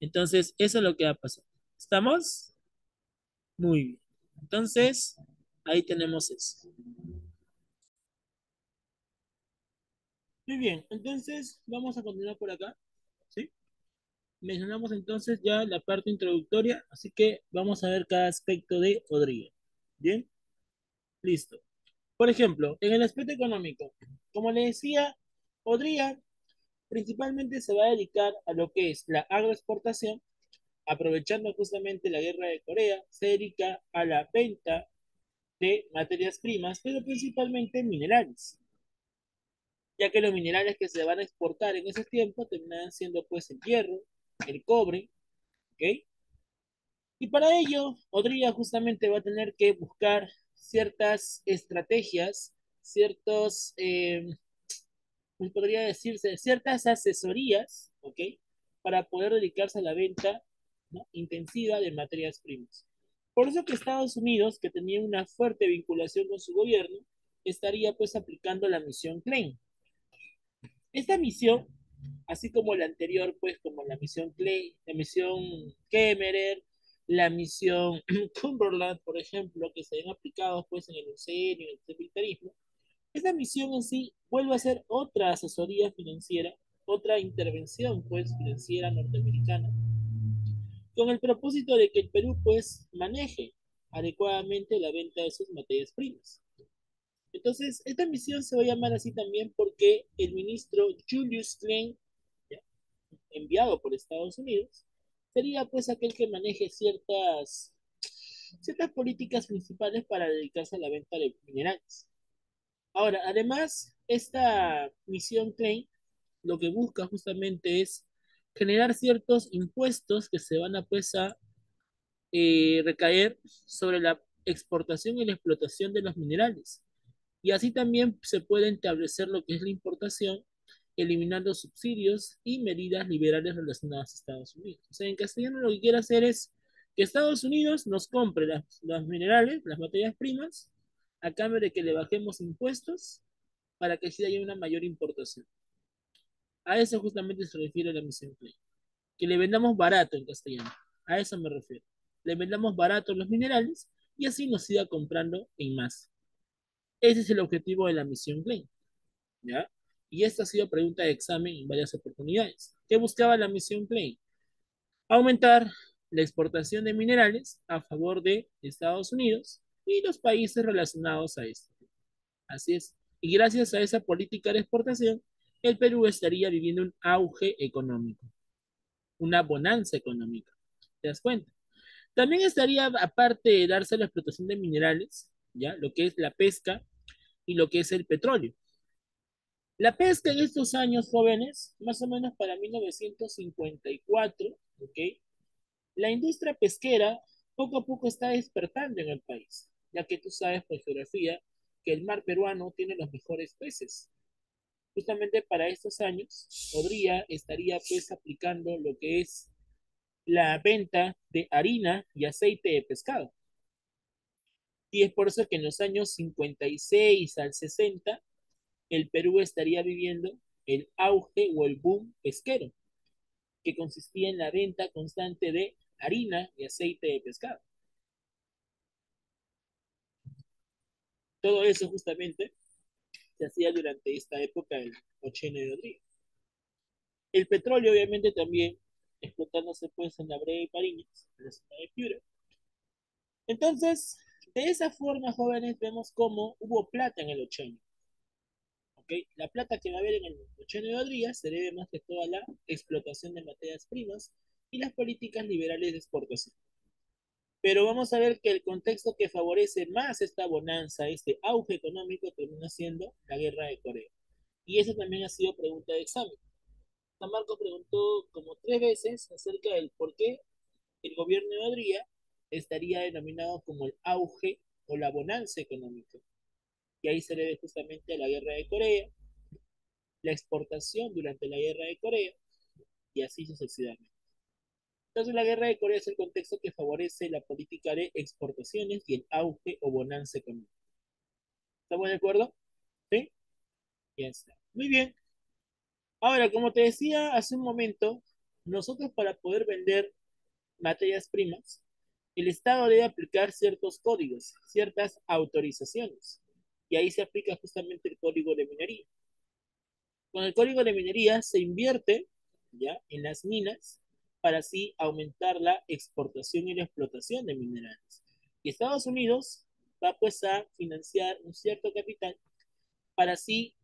Entonces, eso es lo que va a pasar. ¿Estamos? Muy bien. Entonces, ahí tenemos eso. Muy bien, entonces vamos a continuar por acá. ¿Sí? Mencionamos entonces ya la parte introductoria, así que vamos a ver cada aspecto de Odría. Bien, listo. Por ejemplo, en el aspecto económico, como le decía, Odría principalmente se va a dedicar a lo que es la agroexportación, aprovechando justamente la guerra de Corea, se dedica a la venta de materias primas, pero principalmente minerales, ya que los minerales que se van a exportar en esos tiempos terminan siendo pues el hierro, el cobre, ¿ok? Y para ello, Odría justamente va a tener que buscar ciertas estrategias, ciertos, ¿cómo podría decirse? Ciertas asesorías, ¿ok? Para poder dedicarse a la venta, ¿no?, intensiva de materias primas. Por eso que Estados Unidos, que tenía una fuerte vinculación con su gobierno, estaría pues aplicando la misión Klein. Esta misión, así como la anterior, pues como la misión Clay, la misión Kemmerer, la misión Cumberland, por ejemplo, que se han aplicado pues en el UCN, en el militarismo, esta misión en sí vuelve a ser otra asesoría financiera, otra intervención pues financiera norteamericana, con el propósito de que el Perú pues maneje adecuadamente la venta de sus materias primas. Entonces, esta misión se va a llamar así también porque el ministro Julius Klein, ¿ya?, enviado por Estados Unidos, sería pues aquel que maneje ciertas políticas principales para dedicarse a la venta de minerales. Ahora, además, esta misión Klein lo que busca justamente es generar ciertos impuestos que se van a pues a recaer sobre la exportación y la explotación de los minerales. Y así también se puede establecer lo que es la importación, eliminando subsidios y medidas liberales relacionadas a Estados Unidos. O sea, en castellano lo que quiere hacer es que Estados Unidos nos compre los minerales, las materias primas, a cambio de que le bajemos impuestos para que así haya una mayor importación. A eso justamente se refiere la misión Clay. Que le vendamos barato en castellano. A eso me refiero. Le vendamos barato los minerales y así nos siga comprando en más. Ese es el objetivo de la misión Clay. ¿Ya? Y esta ha sido pregunta de examen en varias oportunidades. ¿Qué buscaba la misión Clay? Aumentar la exportación de minerales a favor de Estados Unidos y los países relacionados a esto. Así es. Y gracias a esa política de exportación, el Perú estaría viviendo un auge económico, una bonanza económica. ¿Te das cuenta? También estaría, aparte de darse la explotación de minerales, ¿ya?, lo que es la pesca y lo que es el petróleo. La pesca en estos años jóvenes, más o menos para 1954, ¿ok? La industria pesquera poco a poco está despertando en el país, ya que tú sabes por geografía que el mar peruano tiene los mejores peces. Justamente para estos años, Odría estaría pues aplicando lo que es la venta de harina y aceite de pescado. Y es por eso que en los años 56 al 60, el Perú estaría viviendo el auge o el boom pesquero, que consistía en la venta constante de harina y aceite de pescado. Todo eso justamente se hacía durante esta época del Ocheno de Rodríguez. El petróleo obviamente también explotándose pues en la Brea y Pariñas, en la zona de Piura. Entonces, de esa forma, jóvenes, vemos cómo hubo plata en el Ocheno. ¿ok? La plata que va a haber en el Ocheno de Odría se debe más que todo a la explotación de materias primas y las políticas liberales de exportación. Pero vamos a ver que el contexto que favorece más esta bonanza, este auge económico, termina siendo la guerra de Corea. Y eso también ha sido pregunta de examen. San Marcos preguntó como 3 veces acerca del por qué el gobierno de Odría estaría denominado como el auge o la bonanza económica. Y ahí se debe justamente a la guerra de Corea, la exportación durante la guerra de Corea y así sucesivamente. Entonces la guerra de Corea es el contexto que favorece la política de exportaciones y el auge o bonanza económica. ¿Estamos de acuerdo? ¿Sí? Ya está. Muy bien. Ahora, como te decía hace un momento, nosotros para poder vender materias primas, el Estado debe aplicar ciertos códigos, ciertas autorizaciones. Y ahí se aplica justamente el código de minería. Con el código de minería se invierte ya en las minas para así aumentar la exportación y la explotación de minerales. Y Estados Unidos va pues a financiar un cierto capital para así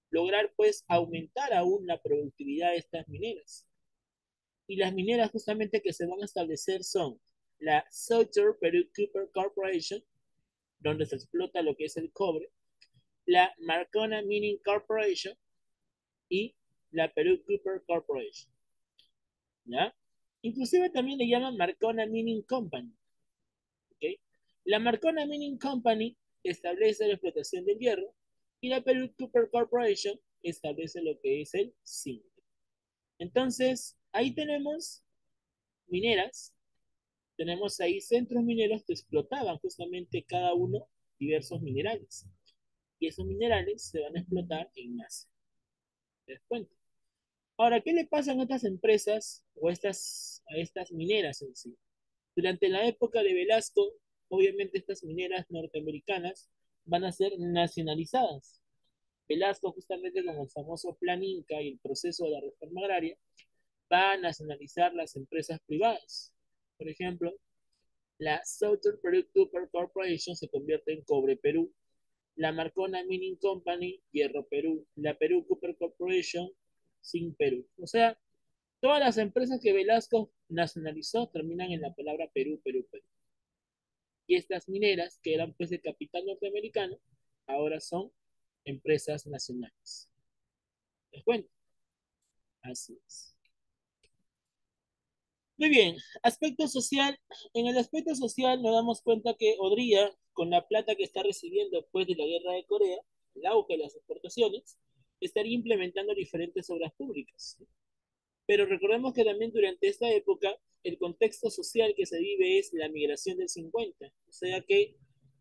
lograr pues aumentar aún la productividad de estas mineras. Y las mineras justamente que se van a establecer son la Southern Peru Copper Corporation, donde se explota lo que es el cobre, la Marcona Mining Corporation y la Peru Copper Corporation. ¿Ya? Inclusive también le llaman Marcona Mining Company. ¿Okay? La Marcona Mining Company establece la explotación del hierro y la Peru Copper Corporation establece lo que es el zinc. Entonces, ahí tenemos mineras, tenemos ahí centros mineros que explotaban justamente cada uno diversos minerales. Y esos minerales se van a explotar en masa. ¿Te das cuenta? Ahora, ¿qué le pasa a estas empresas o a estas mineras en sí? Durante la época de Velasco, obviamente estas mineras norteamericanas van a ser nacionalizadas. Velasco, justamente con el famoso Plan Inca y el proceso de la reforma agraria, va a nacionalizar las empresas privadas. Por ejemplo, la Southern Peru Copper Corporation se convierte en Cobre Perú, la Marcona Mining Company, Hierro Perú, la Perú Copper Corporation, Zinc Perú. O sea, todas las empresas que Velasco nacionalizó terminan en la palabra Perú, Perú, Perú. Y estas mineras, que eran pues de capital norteamericano, ahora son empresas nacionales. ¿Les cuento? Así es. Muy bien, aspecto social. En el aspecto social nos damos cuenta que Odría, con la plata que está recibiendo después de la guerra de Corea, el auge de las exportaciones, estaría implementando diferentes obras públicas. Pero recordemos que también durante esta época el contexto social que se vive es la migración del 50, o sea que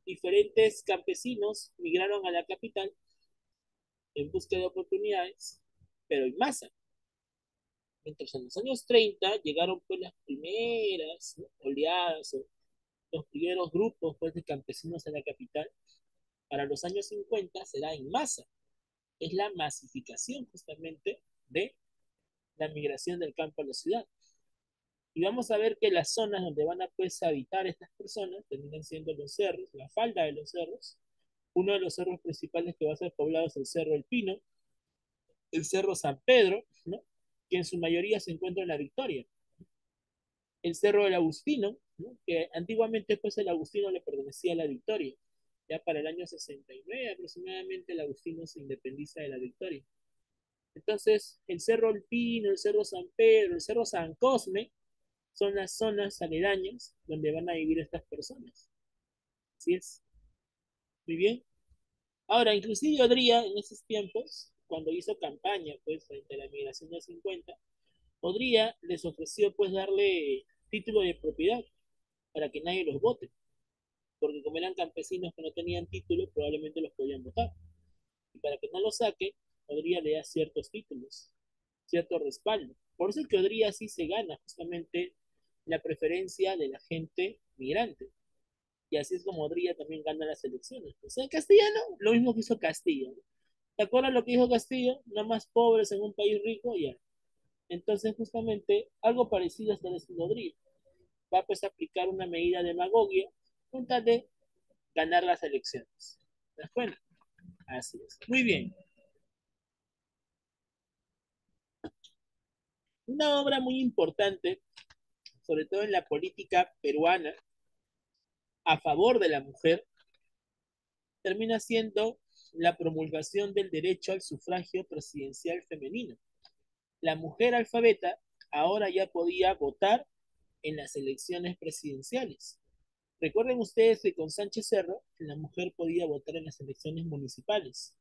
diferentes campesinos migraron a la capital en busca de oportunidades, pero en masa. Mientras en los años 30 llegaron pues las primeras, ¿no?, oleadas o los primeros grupos pues, de campesinos en la capital, para los años 50 será en masa. Es la masificación justamente de la migración del campo a la ciudad. Y vamos a ver que las zonas donde van a pues habitar estas personas terminan siendo los cerros, la falda de los cerros. Uno de los cerros principales que va a ser poblado es el Cerro El Pino, el Cerro San Pedro, ¿no?, que en su mayoría se encuentra en la Victoria. El Cerro del Agustino, ¿no?, que antiguamente pues el Agustino le pertenecía a la Victoria. Ya para el año 69 aproximadamente el Agustino se independiza de la Victoria. Entonces, el Cerro El Pino, el Cerro San Pedro, el Cerro San Cosme, son las zonas aledañas donde van a vivir estas personas. Así es. Muy bien. Ahora, inclusive Odría en esos tiempos, cuando hizo campaña pues frente a la migración del 50, Odría les ofreció pues darle título de propiedad para que nadie los vote, porque como eran campesinos que no tenían título, probablemente los podían votar. Y para que no lo saque, Odría le da ciertos títulos, cierto respaldo. Por eso es que Odría sí se gana justamente la preferencia de la gente migrante. Y así es como Odría también gana las elecciones. O sea, Castellano, lo mismo que hizo Castillo, ¿no? ¿Te acuerdas lo que dijo Castillo? No más pobres en un país rico, ya. Entonces, justamente, algo parecido está haciendo Odría. Va pues a aplicar una medida de demagogia con tal de ganar las elecciones. ¿Te das cuenta? Así es. Muy bien. Una obra muy importante, sobre todo en la política peruana, a favor de la mujer, termina siendo la promulgación del derecho al sufragio presidencial femenino. La mujer alfabeta ahora ya podía votar en las elecciones presidenciales. Recuerden ustedes que con Sánchez Cerro la mujer podía votar en las elecciones municipales.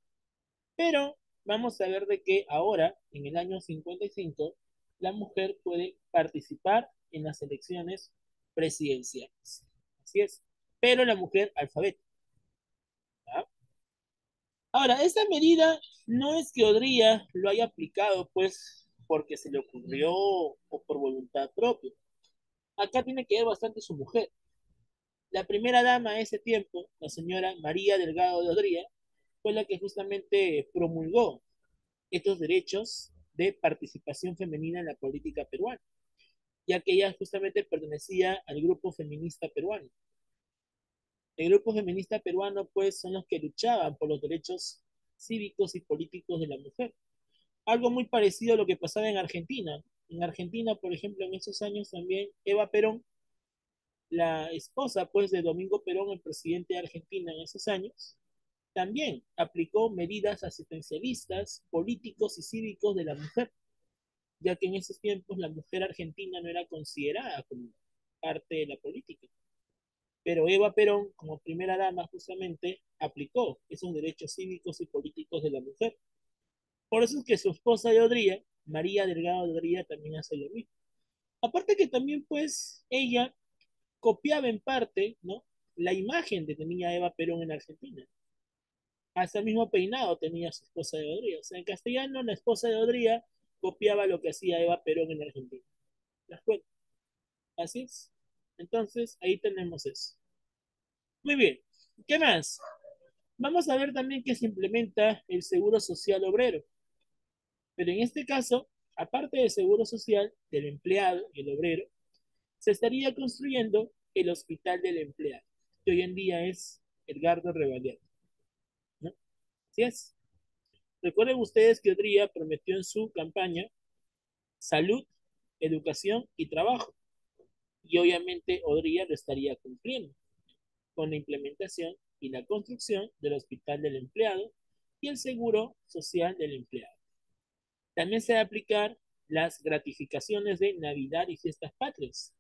Pero vamos a ver de que ahora, en el año 55, la mujer puede participar en las elecciones presidenciales. Así es. Pero la mujer alfabeta. ¿Ah? Ahora, esta medida no es que Odría lo haya aplicado, pues, porque se le ocurrió o por voluntad propia. Acá tiene que ver bastante su mujer. La primera dama de ese tiempo, la señora María Delgado de Odría, fue la que justamente promulgó estos derechos de participación femenina en la política peruana, ya que ella justamente pertenecía al grupo feminista peruano. El grupo feminista peruano, pues, son los que luchaban por los derechos cívicos y políticos de la mujer. Algo muy parecido a lo que pasaba en Argentina. En Argentina, por ejemplo, en esos años también Eva Perón, la esposa, pues, de Domingo Perón, el presidente de Argentina en esos años, también aplicó medidas asistencialistas, políticos y cívicos de la mujer, ya que en esos tiempos la mujer argentina no era considerada como parte de la política. Pero Eva Perón, como primera dama, justamente aplicó esos derechos cívicos y políticos de la mujer. Por eso es que su esposa de Odría, María Delgado de Odría, también hace lo mismo. Aparte que también, pues, ella copiaba en parte, ¿no? La imagen que tenía Eva Perón en Argentina. Hasta el mismo peinado tenía su esposa de Odría. O sea, en castellano, la esposa de Odría copiaba lo que hacía Eva Perón en Argentina. ¿Las cuentas? Así es. Entonces, ahí tenemos eso. Muy bien. ¿Qué más? Vamos a ver también que se implementa el seguro social obrero. Pero en este caso, aparte del seguro social del empleado y el obrero, se estaría construyendo el hospital del empleado, que hoy en día es Edgardo Revaliat, ¿no? Así es. Recuerden ustedes que Odría prometió en su campaña salud, educación y trabajo. Y obviamente Odría lo estaría cumpliendo con la implementación y la construcción del Hospital del Empleado y el Seguro Social del Empleado. También se va a aplicar las gratificaciones de Navidad y fiestas patrias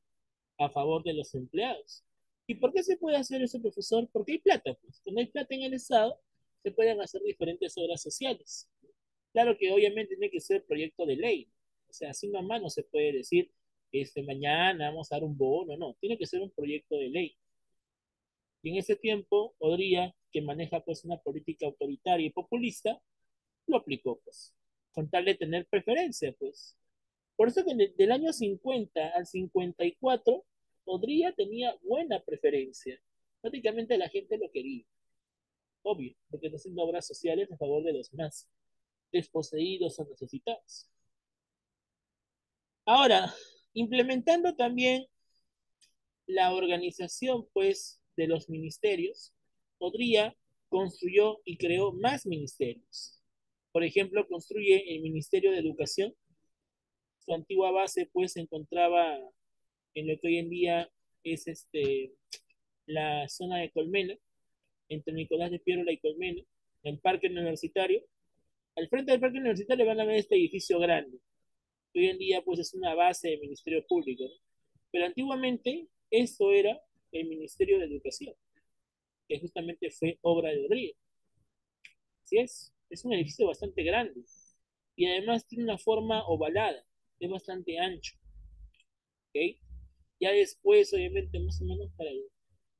a favor de los empleados. ¿Y por qué se puede hacer eso, profesor? Porque hay plata, pues. Cuando hay plata en el Estado, se pueden hacer diferentes obras sociales. Claro que obviamente tiene que ser proyecto de ley. O sea, así nomás no se puede decir, mañana vamos a dar un bono, no. Tiene que ser un proyecto de ley. Y en ese tiempo, Odría, que maneja pues una política autoritaria y populista, lo aplicó pues, con tal de tener preferencia pues. Por eso que del año 50 al 54, Odría tenía buena preferencia. Prácticamente la gente lo quería, obvio, porque está haciendo obras sociales a favor de los más desposeídos o necesitados. Ahora, implementando también la organización, pues, de los ministerios, Odría construyó y creó más ministerios. Por ejemplo, construye el Ministerio de Educación. Su antigua base, pues, se encontraba en lo que hoy en día es la zona de Colmena, entre Nicolás de Piérola y Colmena, en el Parque Universitario. Al frente del Parque Universitario van a ver este edificio grande, que hoy en día, pues, es una base del Ministerio Público, ¿no? Pero antiguamente esto era el Ministerio de Educación, que justamente fue obra de Rodríguez. Así es un edificio bastante grande y además tiene una forma ovalada, es bastante ancho, ¿ok? Ya después, obviamente, más o menos para el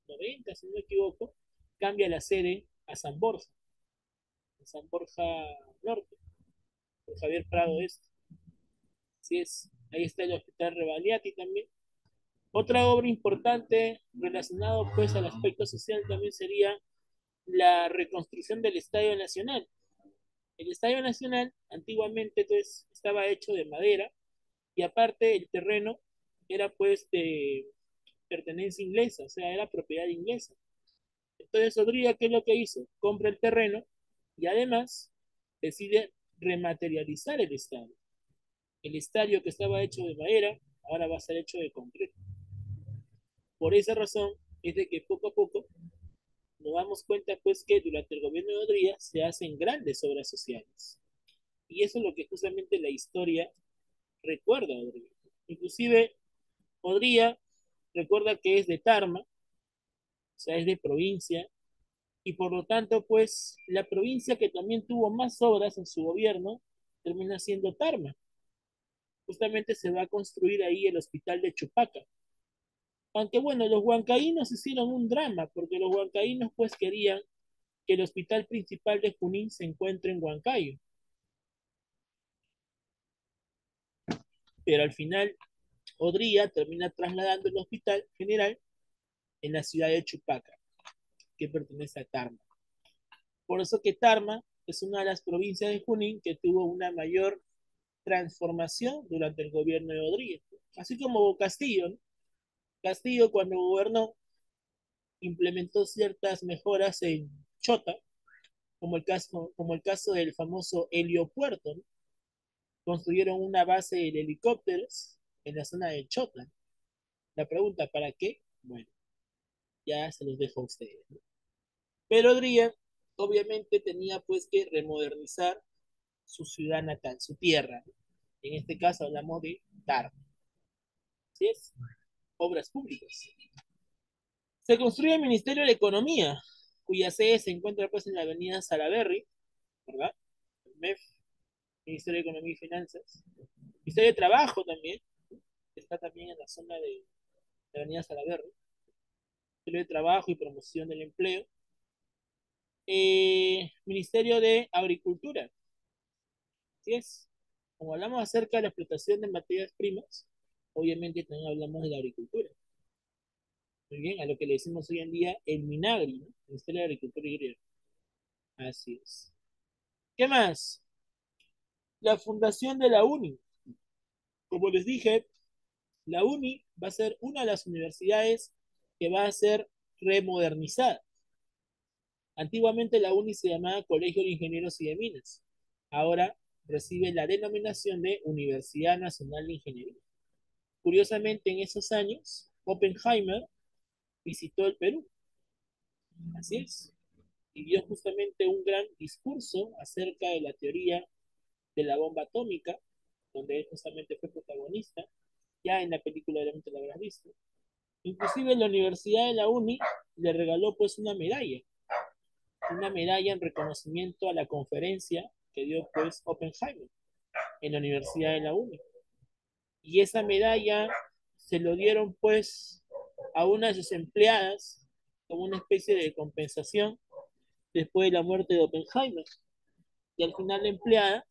90, si no me equivoco, cambia la sede a San Borja Norte, por Javier Prado Este. Así es, ahí está el Hospital Revaliati también. Otra obra importante relacionada pues al aspecto social también sería la reconstrucción del Estadio Nacional. El Estadio Nacional antiguamente entonces, estaba hecho de madera y aparte el terreno era pues de pertenencia inglesa, o sea, era propiedad inglesa. Entonces Rodríguez, ¿qué es lo que hizo? Compra el terreno y además decide rematerializar el estadio. El estadio que estaba hecho de madera, ahora va a ser hecho de concreto. Por esa razón es de que poco a poco nos damos cuenta pues que durante el gobierno de Odría se hacen grandes obras sociales. Y eso es lo que justamente la historia recuerda a Odría. Inclusive Odría recuerda que es de Tarma, o sea, es de provincia, y por lo tanto, pues, la provincia que también tuvo más obras en su gobierno termina siendo Tarma. Justamente se va a construir ahí el hospital de Chupaca. Aunque bueno, los huancaínos hicieron un drama, porque los huancaínos pues querían que el hospital principal de Junín se encuentre en Huancayo. Pero al final, Odría termina trasladando el hospital general en la ciudad de Chupaca, que pertenece a Tarma. Por eso que Tarma es una de las provincias de Junín que tuvo una mayor transformación durante el gobierno de Odría. Así como Castillo, ¿no? Castillo cuando gobernó implementó ciertas mejoras en Chota, como el caso del famoso heliopuerto, ¿no? Construyeron una base de helicópteros en la zona de Chota. La pregunta, ¿para qué? Bueno, ya se los dejo a ustedes, ¿no? Pero Odría, obviamente, tenía pues que remodernizar su ciudad natal, su tierra, ¿no? En este caso hablamos de Tarma. ¿Sí es? Obras públicas. Se construye el Ministerio de Economía, cuya sede se encuentra pues en la avenida Salaberry, ¿verdad? El MEF, Ministerio de Economía y Finanzas. Ministerio de Trabajo también, que está también en la zona de la avenida Salaberry. Ministerio de Trabajo y Promoción del Empleo. Ministerio de Agricultura, ¿sí es? Como hablamos acerca de la explotación de materias primas, obviamente también hablamos de la agricultura. Muy bien, a lo que le decimos hoy en día el MINAGRI, ¿no? Ministerio de Agricultura y Gobierno. Así es. ¿Qué más? La fundación de la UNI. Como les dije, la UNI va a ser una de las universidades que va a ser remodernizada. Antiguamente la UNI se llamaba Colegio de Ingenieros y de Minas. Ahora recibe la denominación de Universidad Nacional de Ingeniería. Curiosamente, en esos años, Oppenheimer visitó el Perú. Así es. Y dio justamente un gran discurso acerca de la teoría de la bomba atómica, donde él justamente fue protagonista. Ya en la película obviamente la habrás visto. Inclusive la Universidad de la UNI le regaló pues una medalla en reconocimiento a la conferencia que dio pues Oppenheimer en la Universidad de la UNI. Y esa medalla se lo dieron pues a una de sus empleadas como una especie de compensación después de la muerte de Oppenheimer. Y al final la empleada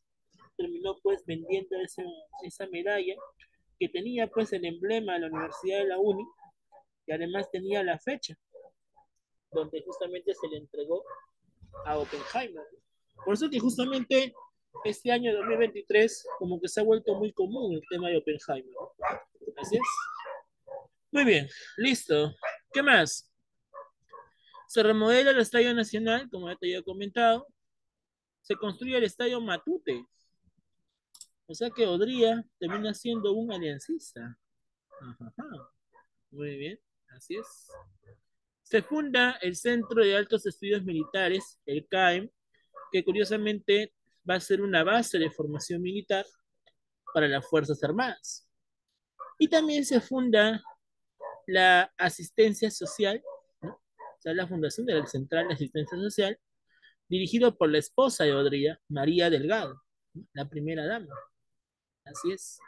terminó pues vendiendo esa medalla que tenía pues el emblema de la Universidad de la UNI y además tenía la fecha donde justamente se le entregó a Oppenheimer. Por eso que justamente este año 2023 como que se ha vuelto muy común el tema de Oppenheimer. Así es. Muy bien, listo. ¿Qué más? Se remodela el Estadio Nacional, como ya te había comentado. Se construye el Estadio Matute. O sea que Odría termina siendo un aliancista. Ajá. Muy bien, así es. Se funda el Centro de Altos Estudios Militares, el CAEM, que curiosamente va a ser una base de formación militar para las Fuerzas Armadas. Y también se funda la asistencia social, ¿no? O sea, la fundación de la Central de Asistencia Social, dirigido por la esposa de Odría, María Delgado, ¿no? La primera dama. Así es.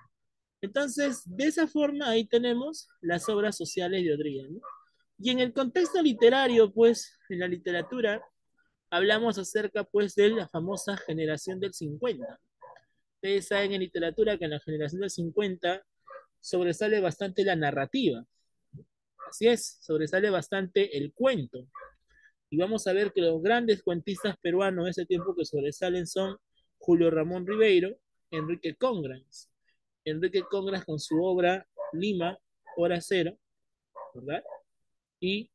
Entonces, de esa forma, ahí tenemos las obras sociales de Odría, ¿no? Y en el contexto literario, pues, en la literatura, hablamos acerca, pues, de la famosa generación del 50. Ustedes saben en literatura que en la generación del 50 sobresale bastante la narrativa. Así es, sobresale bastante el cuento. Y vamos a ver que los grandes cuentistas peruanos de ese tiempo que sobresalen son Julio Ramón Ribeiro, Enrique Congrans. Enrique Congrans con su obra Lima, Hora Cero, ¿verdad? Y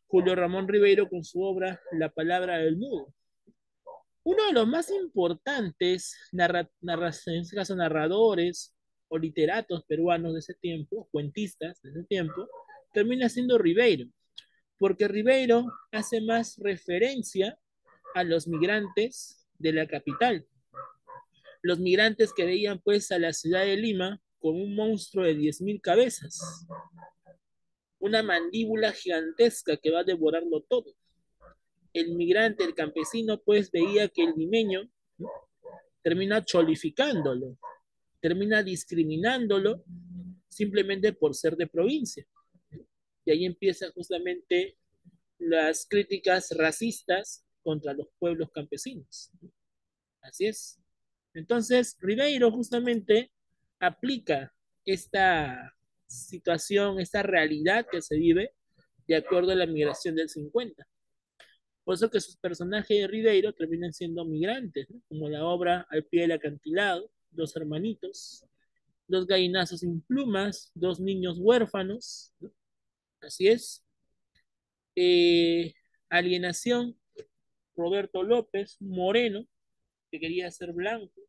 Julio Ramón Ribeiro con su obra La Palabra del Mudo. Uno de los más importantes en este caso, narradores o literatos peruanos de ese tiempo, cuentistas de ese tiempo, termina siendo Ribeiro, porque Ribeiro hace más referencia a los migrantes de la capital, los migrantes que veían pues a la ciudad de Lima con un monstruo de 10.000 cabezas, una mandíbula gigantesca que va a devorarlo todo. El migrante, el campesino, pues veía que el limeño, ¿no?, termina cholificándolo, termina discriminándolo simplemente por ser de provincia. Y ahí empiezan justamente las críticas racistas contra los pueblos campesinos. Así es. Entonces, Ribeiro justamente aplica esta situación, esta realidad que se vive de acuerdo a la migración del 50. Por eso que sus personajes de Ribeiro terminan siendo migrantes, ¿no? Como la obra Al pie del acantilado, Dos hermanitos, Dos gallinazos sin plumas, Dos niños huérfanos, ¿no? Así es. Eh, Alienación, Roberto López, moreno, que quería ser blanco,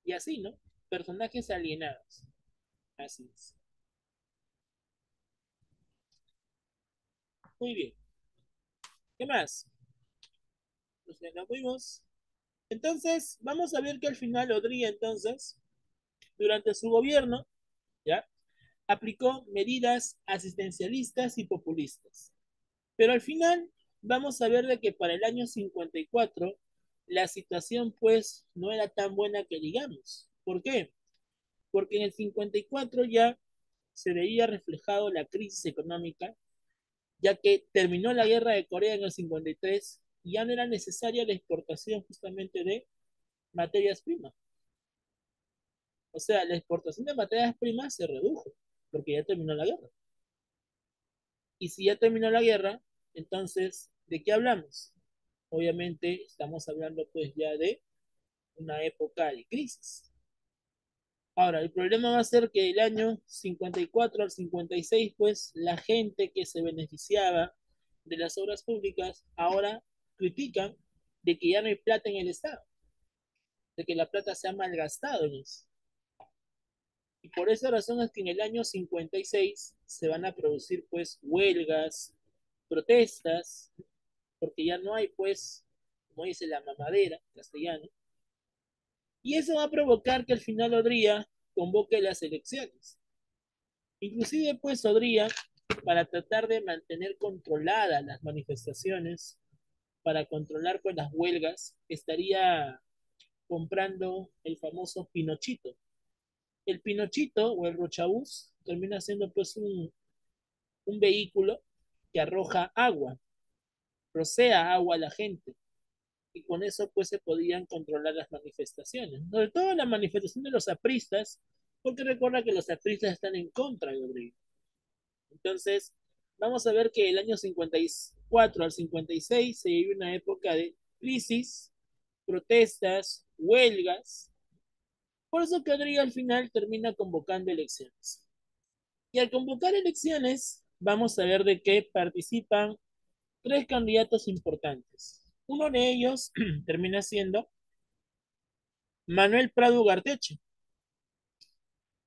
y así, ¿no? Personajes alienados. Así es. Muy bien. ¿Qué más? Nos fuimos. Entonces, vamos a ver que al final Odría, entonces, durante su gobierno, ¿ya?, aplicó medidas asistencialistas y populistas. Pero al final vamos a ver de que para el año 54 la situación pues no era tan buena que digamos. ¿Por qué? Porque en el 54 ya se veía reflejado la crisis económica, ya que terminó la guerra de Corea en el 53 y ya no era necesaria la exportación justamente de materias primas. O sea, la exportación de materias primas se redujo porque ya terminó la guerra. Y si ya terminó la guerra, entonces, ¿de qué hablamos? Obviamente estamos hablando pues ya de una época de crisis. Ahora, el problema va a ser que el año 54 al 56, pues la gente que se beneficiaba de las obras públicas ahora critican de que ya no hay plata en el Estado, de que la plata se ha malgastado en eso. Y por esa razón es que en el año 56 se van a producir pues huelgas, protestas, porque ya no hay pues, como dice la mamadera castellano, y eso va a provocar que al final Odría convoque las elecciones. Inclusive pues Odría, para tratar de mantener controladas las manifestaciones, para controlar pues las huelgas, estaría comprando el famoso Pinochito. El Pinochito o el Rochabús termina siendo pues un vehículo que arroja agua, rocea agua a la gente, y con eso pues se podían controlar las manifestaciones, sobre todo la manifestación de los apristas, porque recuerda que los apristas están en contra de Rodrigo. Entonces, vamos a ver que el año 54 al 56 se vive una época de crisis, protestas, huelgas, por eso que Rodrigo al final termina convocando elecciones. Y al convocar elecciones, vamos a ver de qué participan tres candidatos importantes. Uno de ellos termina siendo Manuel Prado Ugarteche.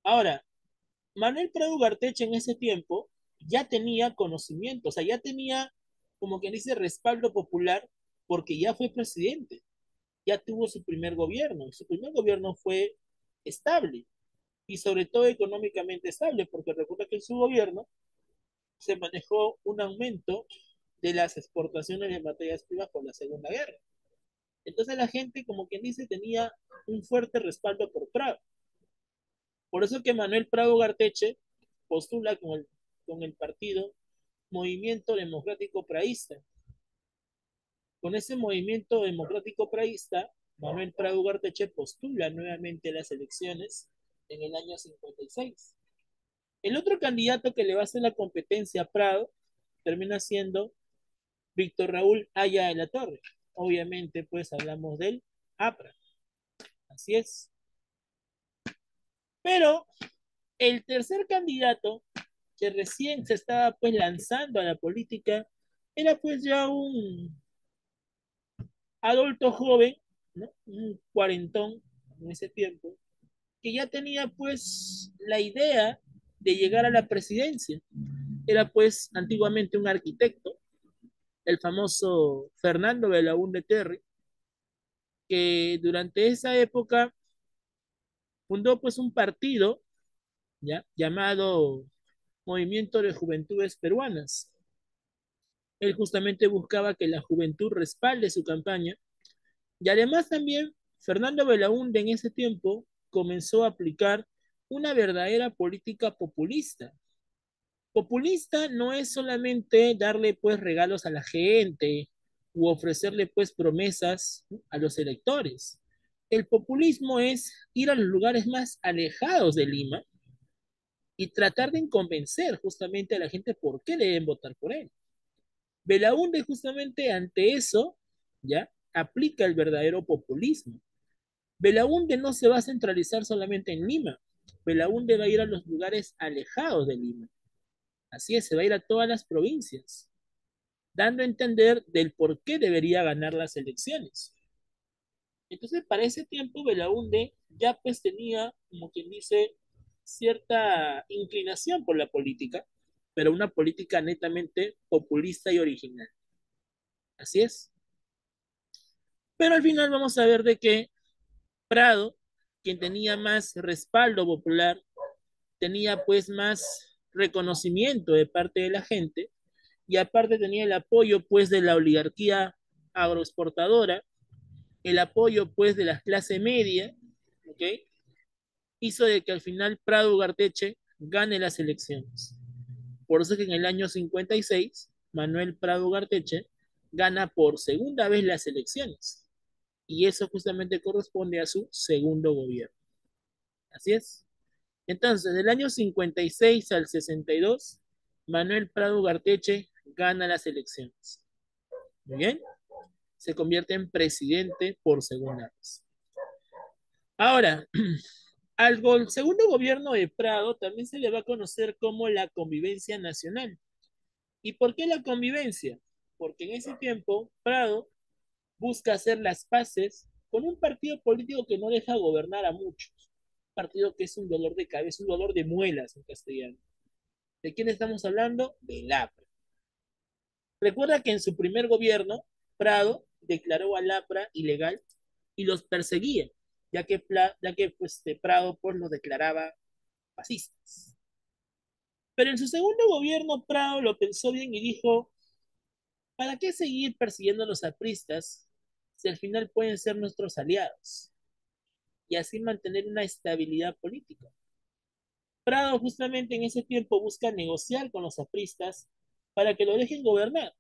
Ahora, Manuel Prado Ugarteche en ese tiempo ya tenía conocimiento, o sea, ya tenía, como quien dice, respaldo popular porque ya fue presidente, ya tuvo su primer gobierno. Su primer gobierno fue estable y sobre todo económicamente estable, porque recuerda que en su gobierno se manejó un aumento de las exportaciones de materias primas por la Segunda Guerra. Entonces la gente, como quien dice, tenía un fuerte respaldo por Prado. Por eso que Manuel Prado Garteche postula con el partido Movimiento Democrático Praísta. Con ese movimiento democrático praísta, Manuel Prado Garteche postula nuevamente las elecciones en el año 56. El otro candidato que le va a hacer la competencia a Prado termina siendo Víctor Raúl Haya de la Torre. Obviamente, pues hablamos del APRA. Así es. Pero el tercer candidato que recién se estaba pues lanzando a la política era pues ya un adulto joven ¿no? Un cuarentón en ese tiempo, que ya tenía pues la idea de llegar a la presidencia. Era pues antiguamente un arquitecto, el famoso Fernando Belaúnde Terry, que durante esa época fundó pues un partido, ¿ya?, llamado Movimiento de Juventudes Peruanas. Él justamente buscaba que la juventud respalde su campaña, y además también Fernando Belaúnde en ese tiempo comenzó a aplicar una verdadera política populista. Populista no es solamente darle pues regalos a la gente u ofrecerle pues promesas a los electores. El populismo es ir a los lugares más alejados de Lima y tratar de convencer justamente a la gente por qué deben votar por él. Belaúnde justamente ante eso, ¿ya?, aplica el verdadero populismo. Belaúnde no se va a centralizar solamente en Lima. Belaúnde va a ir a los lugares alejados de Lima. Así es, se va a ir a todas las provincias, dando a entender del por qué debería ganar las elecciones. Entonces, para ese tiempo, Belaúnde ya pues tenía, como quien dice, cierta inclinación por la política, pero una política netamente populista y original. Así es. Pero al final vamos a ver de que Prado, quien tenía más respaldo popular, tenía pues más reconocimiento de parte de la gente, y aparte tenía el apoyo pues de la oligarquía agroexportadora, el apoyo pues de la clase media, ¿ok?, hizo de que al final Prado Ugarteche gane las elecciones. Por eso que en el año 56, Manuel Prado Ugarteche gana por segunda vez las elecciones. Y eso justamente corresponde a su segundo gobierno. Así es. Entonces, del año 56 al 62, Manuel Prado Ugarteche gana las elecciones. Muy bien. Se convierte en presidente por segunda vez. Ahora, al segundo gobierno de Prado también se le va a conocer como la convivencia nacional. ¿Y por qué la convivencia? Porque en ese tiempo Prado busca hacer las paces con un partido político que no deja gobernar a muchos. Un partido que es un dolor de cabeza, un dolor de muelas en castellano. ¿De quién estamos hablando? Del APRA. Recuerda que en su primer gobierno, Prado declaró al APRA ilegal y los perseguía, ya que pues, Prado pues, los declaraba fascistas. Pero en su segundo gobierno, Prado lo pensó bien y dijo, ¿para qué seguir persiguiendo a los apristas si al final pueden ser nuestros aliados? Y así mantener una estabilidad política. Prado justamente en ese tiempo busca negociar con los apristas para que lo dejen gobernar.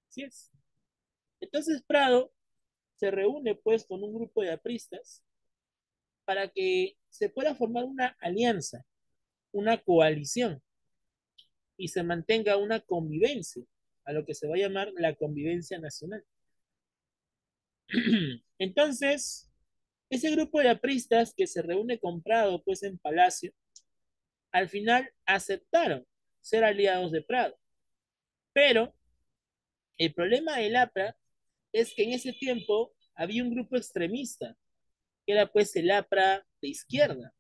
¿Sí es? Entonces Prado se reúne pues con un grupo de apristas para que se pueda formar una alianza, una coalición, y se mantenga una convivencia, a lo que se va a llamar la convivencia nacional. Entonces, ese grupo de apristas que se reúne con Prado pues en Palacio, al final aceptaron ser aliados de Prado. Pero el problema del APRA es que en ese tiempo había un grupo extremista, que era pues el APRA de izquierda.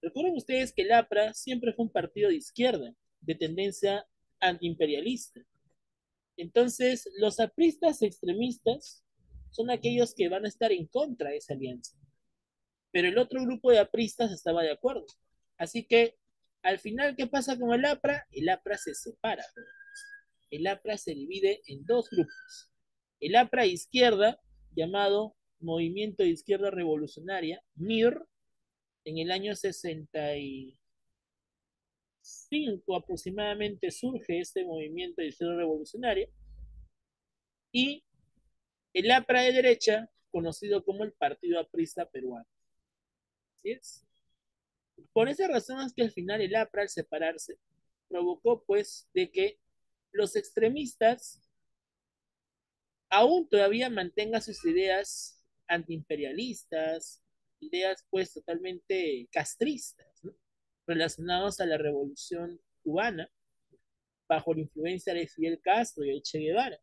Recuerden ustedes que el APRA siempre fue un partido de izquierda, de tendencia antiimperialista. Entonces, los apristas extremistas son aquellos que van a estar en contra de esa alianza. Pero el otro grupo de apristas estaba de acuerdo. Así que, al final, ¿qué pasa con el APRA? El APRA se separa. El APRA se divide en dos grupos. El APRA izquierda, llamado Movimiento de Izquierda Revolucionaria, MIR, en el año 65 aproximadamente surge este movimiento de izquierda revolucionaria, y el APRA de derecha, conocido como el Partido Aprista Peruano. ¿Sí es? Por esa razón es que al final el APRA, al separarse, provocó pues de que los extremistas aún todavía mantengan sus ideas antiimperialistas, ideas pues totalmente castristas, ¿no?, relacionados a la revolución cubana bajo la influencia de Fidel Castro y el Che Guevara.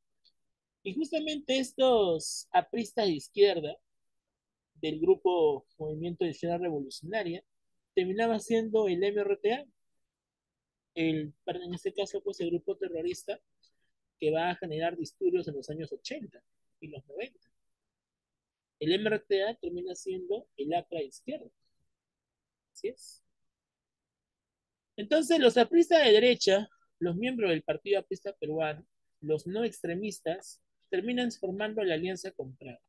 Y justamente estos apristas de izquierda del grupo Movimiento de Izquierda Revolucionaria terminaba siendo el MRTA, en este caso pues el grupo terrorista que va a generar disturbios en los años 80 y los 90. El MRTA termina siendo el APRA de izquierda, ¿así es? Entonces los apristas de derecha, los miembros del Partido Aprista Peruano, los no extremistas, terminan formando la Alianza Comprado.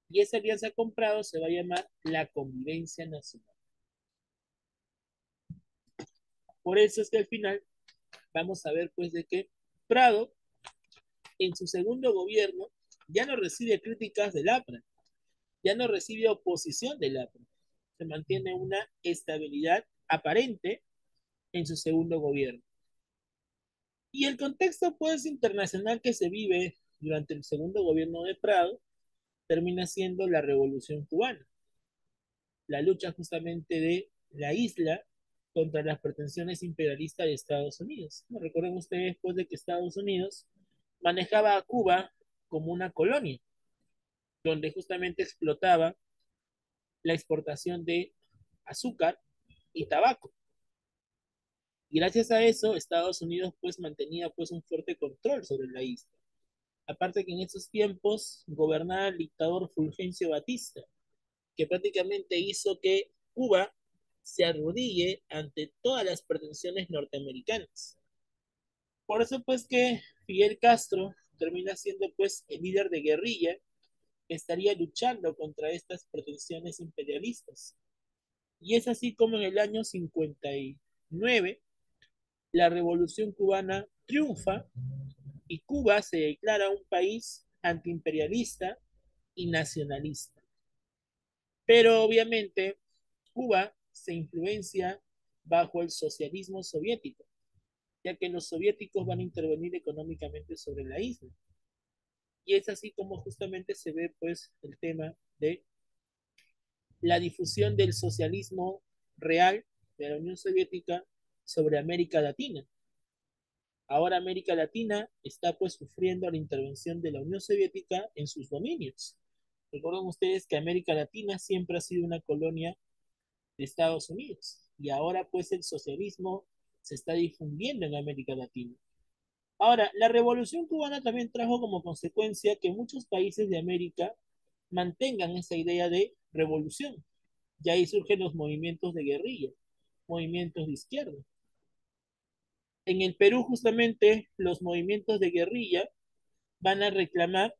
Y esa Alianza Comprado se va a llamar la Convivencia Nacional. Por eso es que al final vamos a ver pues de que Prado en su segundo gobierno ya no recibe críticas del APRA, ya no recibe oposición del APRA. Se mantiene una estabilidad aparente en su segundo gobierno. Y el contexto pues internacional que se vive durante el segundo gobierno de Prado termina siendo la Revolución Cubana, la lucha justamente de la isla contra las pretensiones imperialistas de Estados Unidos. ¿No? Recuerden ustedes pues de que Estados Unidos manejaba a Cuba como una colonia, donde justamente explotaba la exportación de azúcar y tabaco. Y gracias a eso, Estados Unidos pues mantenía pues un fuerte control sobre la isla. Aparte que en esos tiempos gobernaba el dictador Fulgencio Batista, que prácticamente hizo que Cuba se arrodille ante todas las pretensiones norteamericanas. Por eso pues que Fidel Castro termina siendo pues el líder de guerrilla que estaría luchando contra estas pretensiones imperialistas. Y es así como en el año 59 la revolución cubana triunfa y Cuba se declara un país antiimperialista y nacionalista. Pero obviamente Cuba se influencia bajo el socialismo soviético, ya que los soviéticos van a intervenir económicamente sobre la isla. Y es así como justamente se ve pues el tema de la difusión del socialismo real de la Unión Soviética sobre América Latina. Ahora América Latina está pues sufriendo la intervención de la Unión Soviética en sus dominios. Recuerden ustedes que América Latina siempre ha sido una colonia de Estados Unidos y ahora pues el socialismo se está difundiendo en América Latina. Ahora, la revolución cubana también trajo como consecuencia que muchos países de América mantengan esa idea de revolución. Ya ahí surgen los movimientos de guerrilla, movimientos de izquierda. En el Perú justamente los movimientos de guerrilla van a reclamar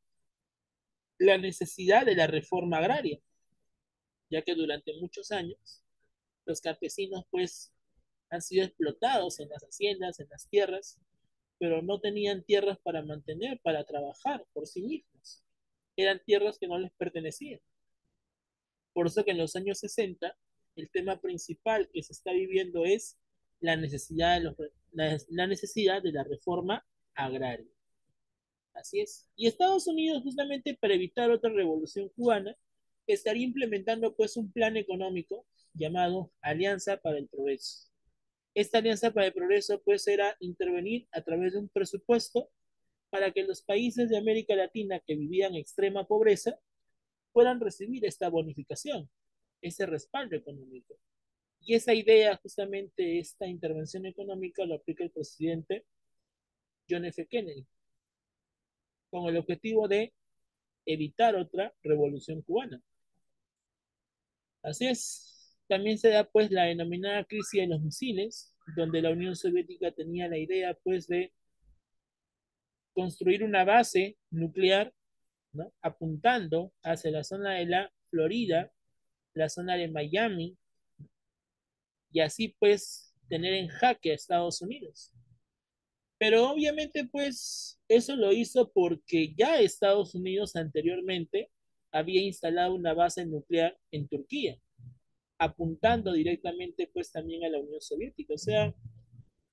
la necesidad de la reforma agraria, ya que durante muchos años los campesinos pues han sido explotados en las haciendas, en las tierras, pero no tenían tierras para mantener, para trabajar por sí mismos. Eran tierras que no les pertenecían. Por eso que en los años 60 el tema principal que se está viviendo es la necesidad de, la necesidad de la reforma agraria. Así es. Y Estados Unidos, justamente para evitar otra revolución cubana, estaría implementando pues un plan económico llamado Alianza para el Progreso. Esta Alianza para el Progreso pues era intervenir a través de un presupuesto para que los países de América Latina que vivían extrema pobreza puedan recibir esta bonificación, ese respaldo económico. Y esa idea, justamente esta intervención económica, lo aplica el presidente John F. Kennedy, con el objetivo de evitar otra revolución cubana. Así es. También se da pues la denominada crisis de los misiles, donde la Unión Soviética tenía la idea pues de construir una base nuclear, ¿no? Apuntando hacia la zona de la Florida, la zona de Miami, y así pues tener en jaque a Estados Unidos. Pero obviamente pues eso lo hizo porque ya Estados Unidos anteriormente había instalado una base nuclear en Turquía, apuntando directamente pues también a la Unión Soviética. O sea,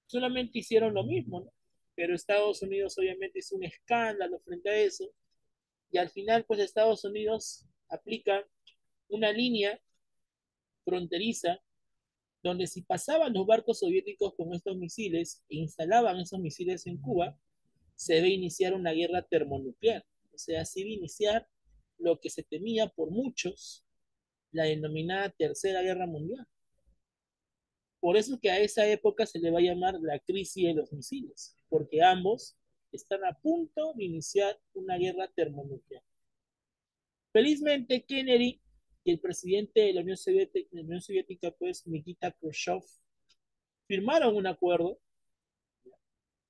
solamente hicieron lo mismo, ¿no? Pero Estados Unidos obviamente hizo un escándalo frente a eso y al final pues Estados Unidos aplica una línea fronteriza donde si pasaban los barcos soviéticos con estos misiles e instalaban esos misiles en Cuba, se debe iniciar una guerra termonuclear. O sea, se iba a iniciar lo que se temía por muchos, la denominada Tercera Guerra Mundial. Por eso que a esa época se le va a llamar la crisis de los misiles, porque ambos están a punto de iniciar una guerra termonuclear. Felizmente, Kennedy y el presidente de la Unión Soviética, pues Nikita Khrushchev, firmaron un acuerdo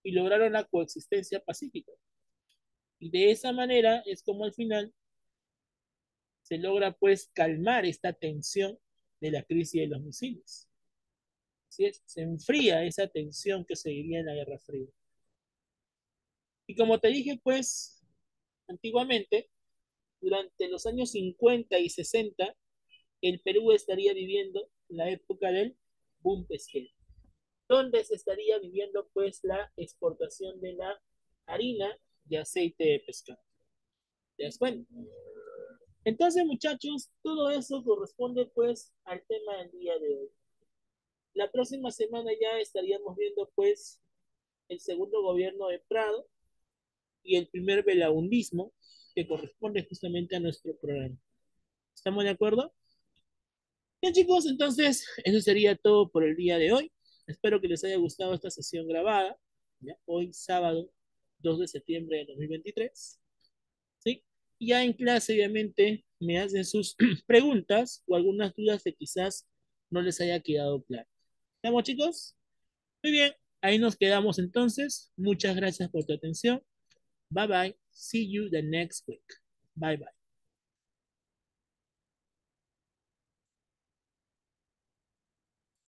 y lograron la coexistencia pacífica. Y de esa manera es como al final se logra pues calmar esta tensión de la crisis de los misiles. ¿Sí es? Se enfría esa tensión que seguiría en la Guerra Fría. Y como te dije, pues, antiguamente, durante los años 50 y 60, el Perú estaría viviendo la época del boom pesquero, donde se estaría viviendo pues la exportación de la harina y aceite de pescado. ¿Te das cuenta? Entonces, muchachos, todo eso corresponde pues al tema del día de hoy. La próxima semana ya estaríamos viendo pues el segundo gobierno de Prado y el primer velaundismo que corresponde justamente a nuestro programa. ¿Estamos de acuerdo? Bien, chicos, entonces eso sería todo por el día de hoy. Espero que les haya gustado esta sesión grabada, ¿ya? Hoy sábado 2 de septiembre de 2023. ¿Sí? Y ya en clase, obviamente, me hacen sus preguntas o algunas dudas que quizás no les haya quedado claro. ¿Estamos, chicos? Muy bien, ahí nos quedamos entonces. Muchas gracias por tu atención. Bye bye. See you the next week. Bye bye.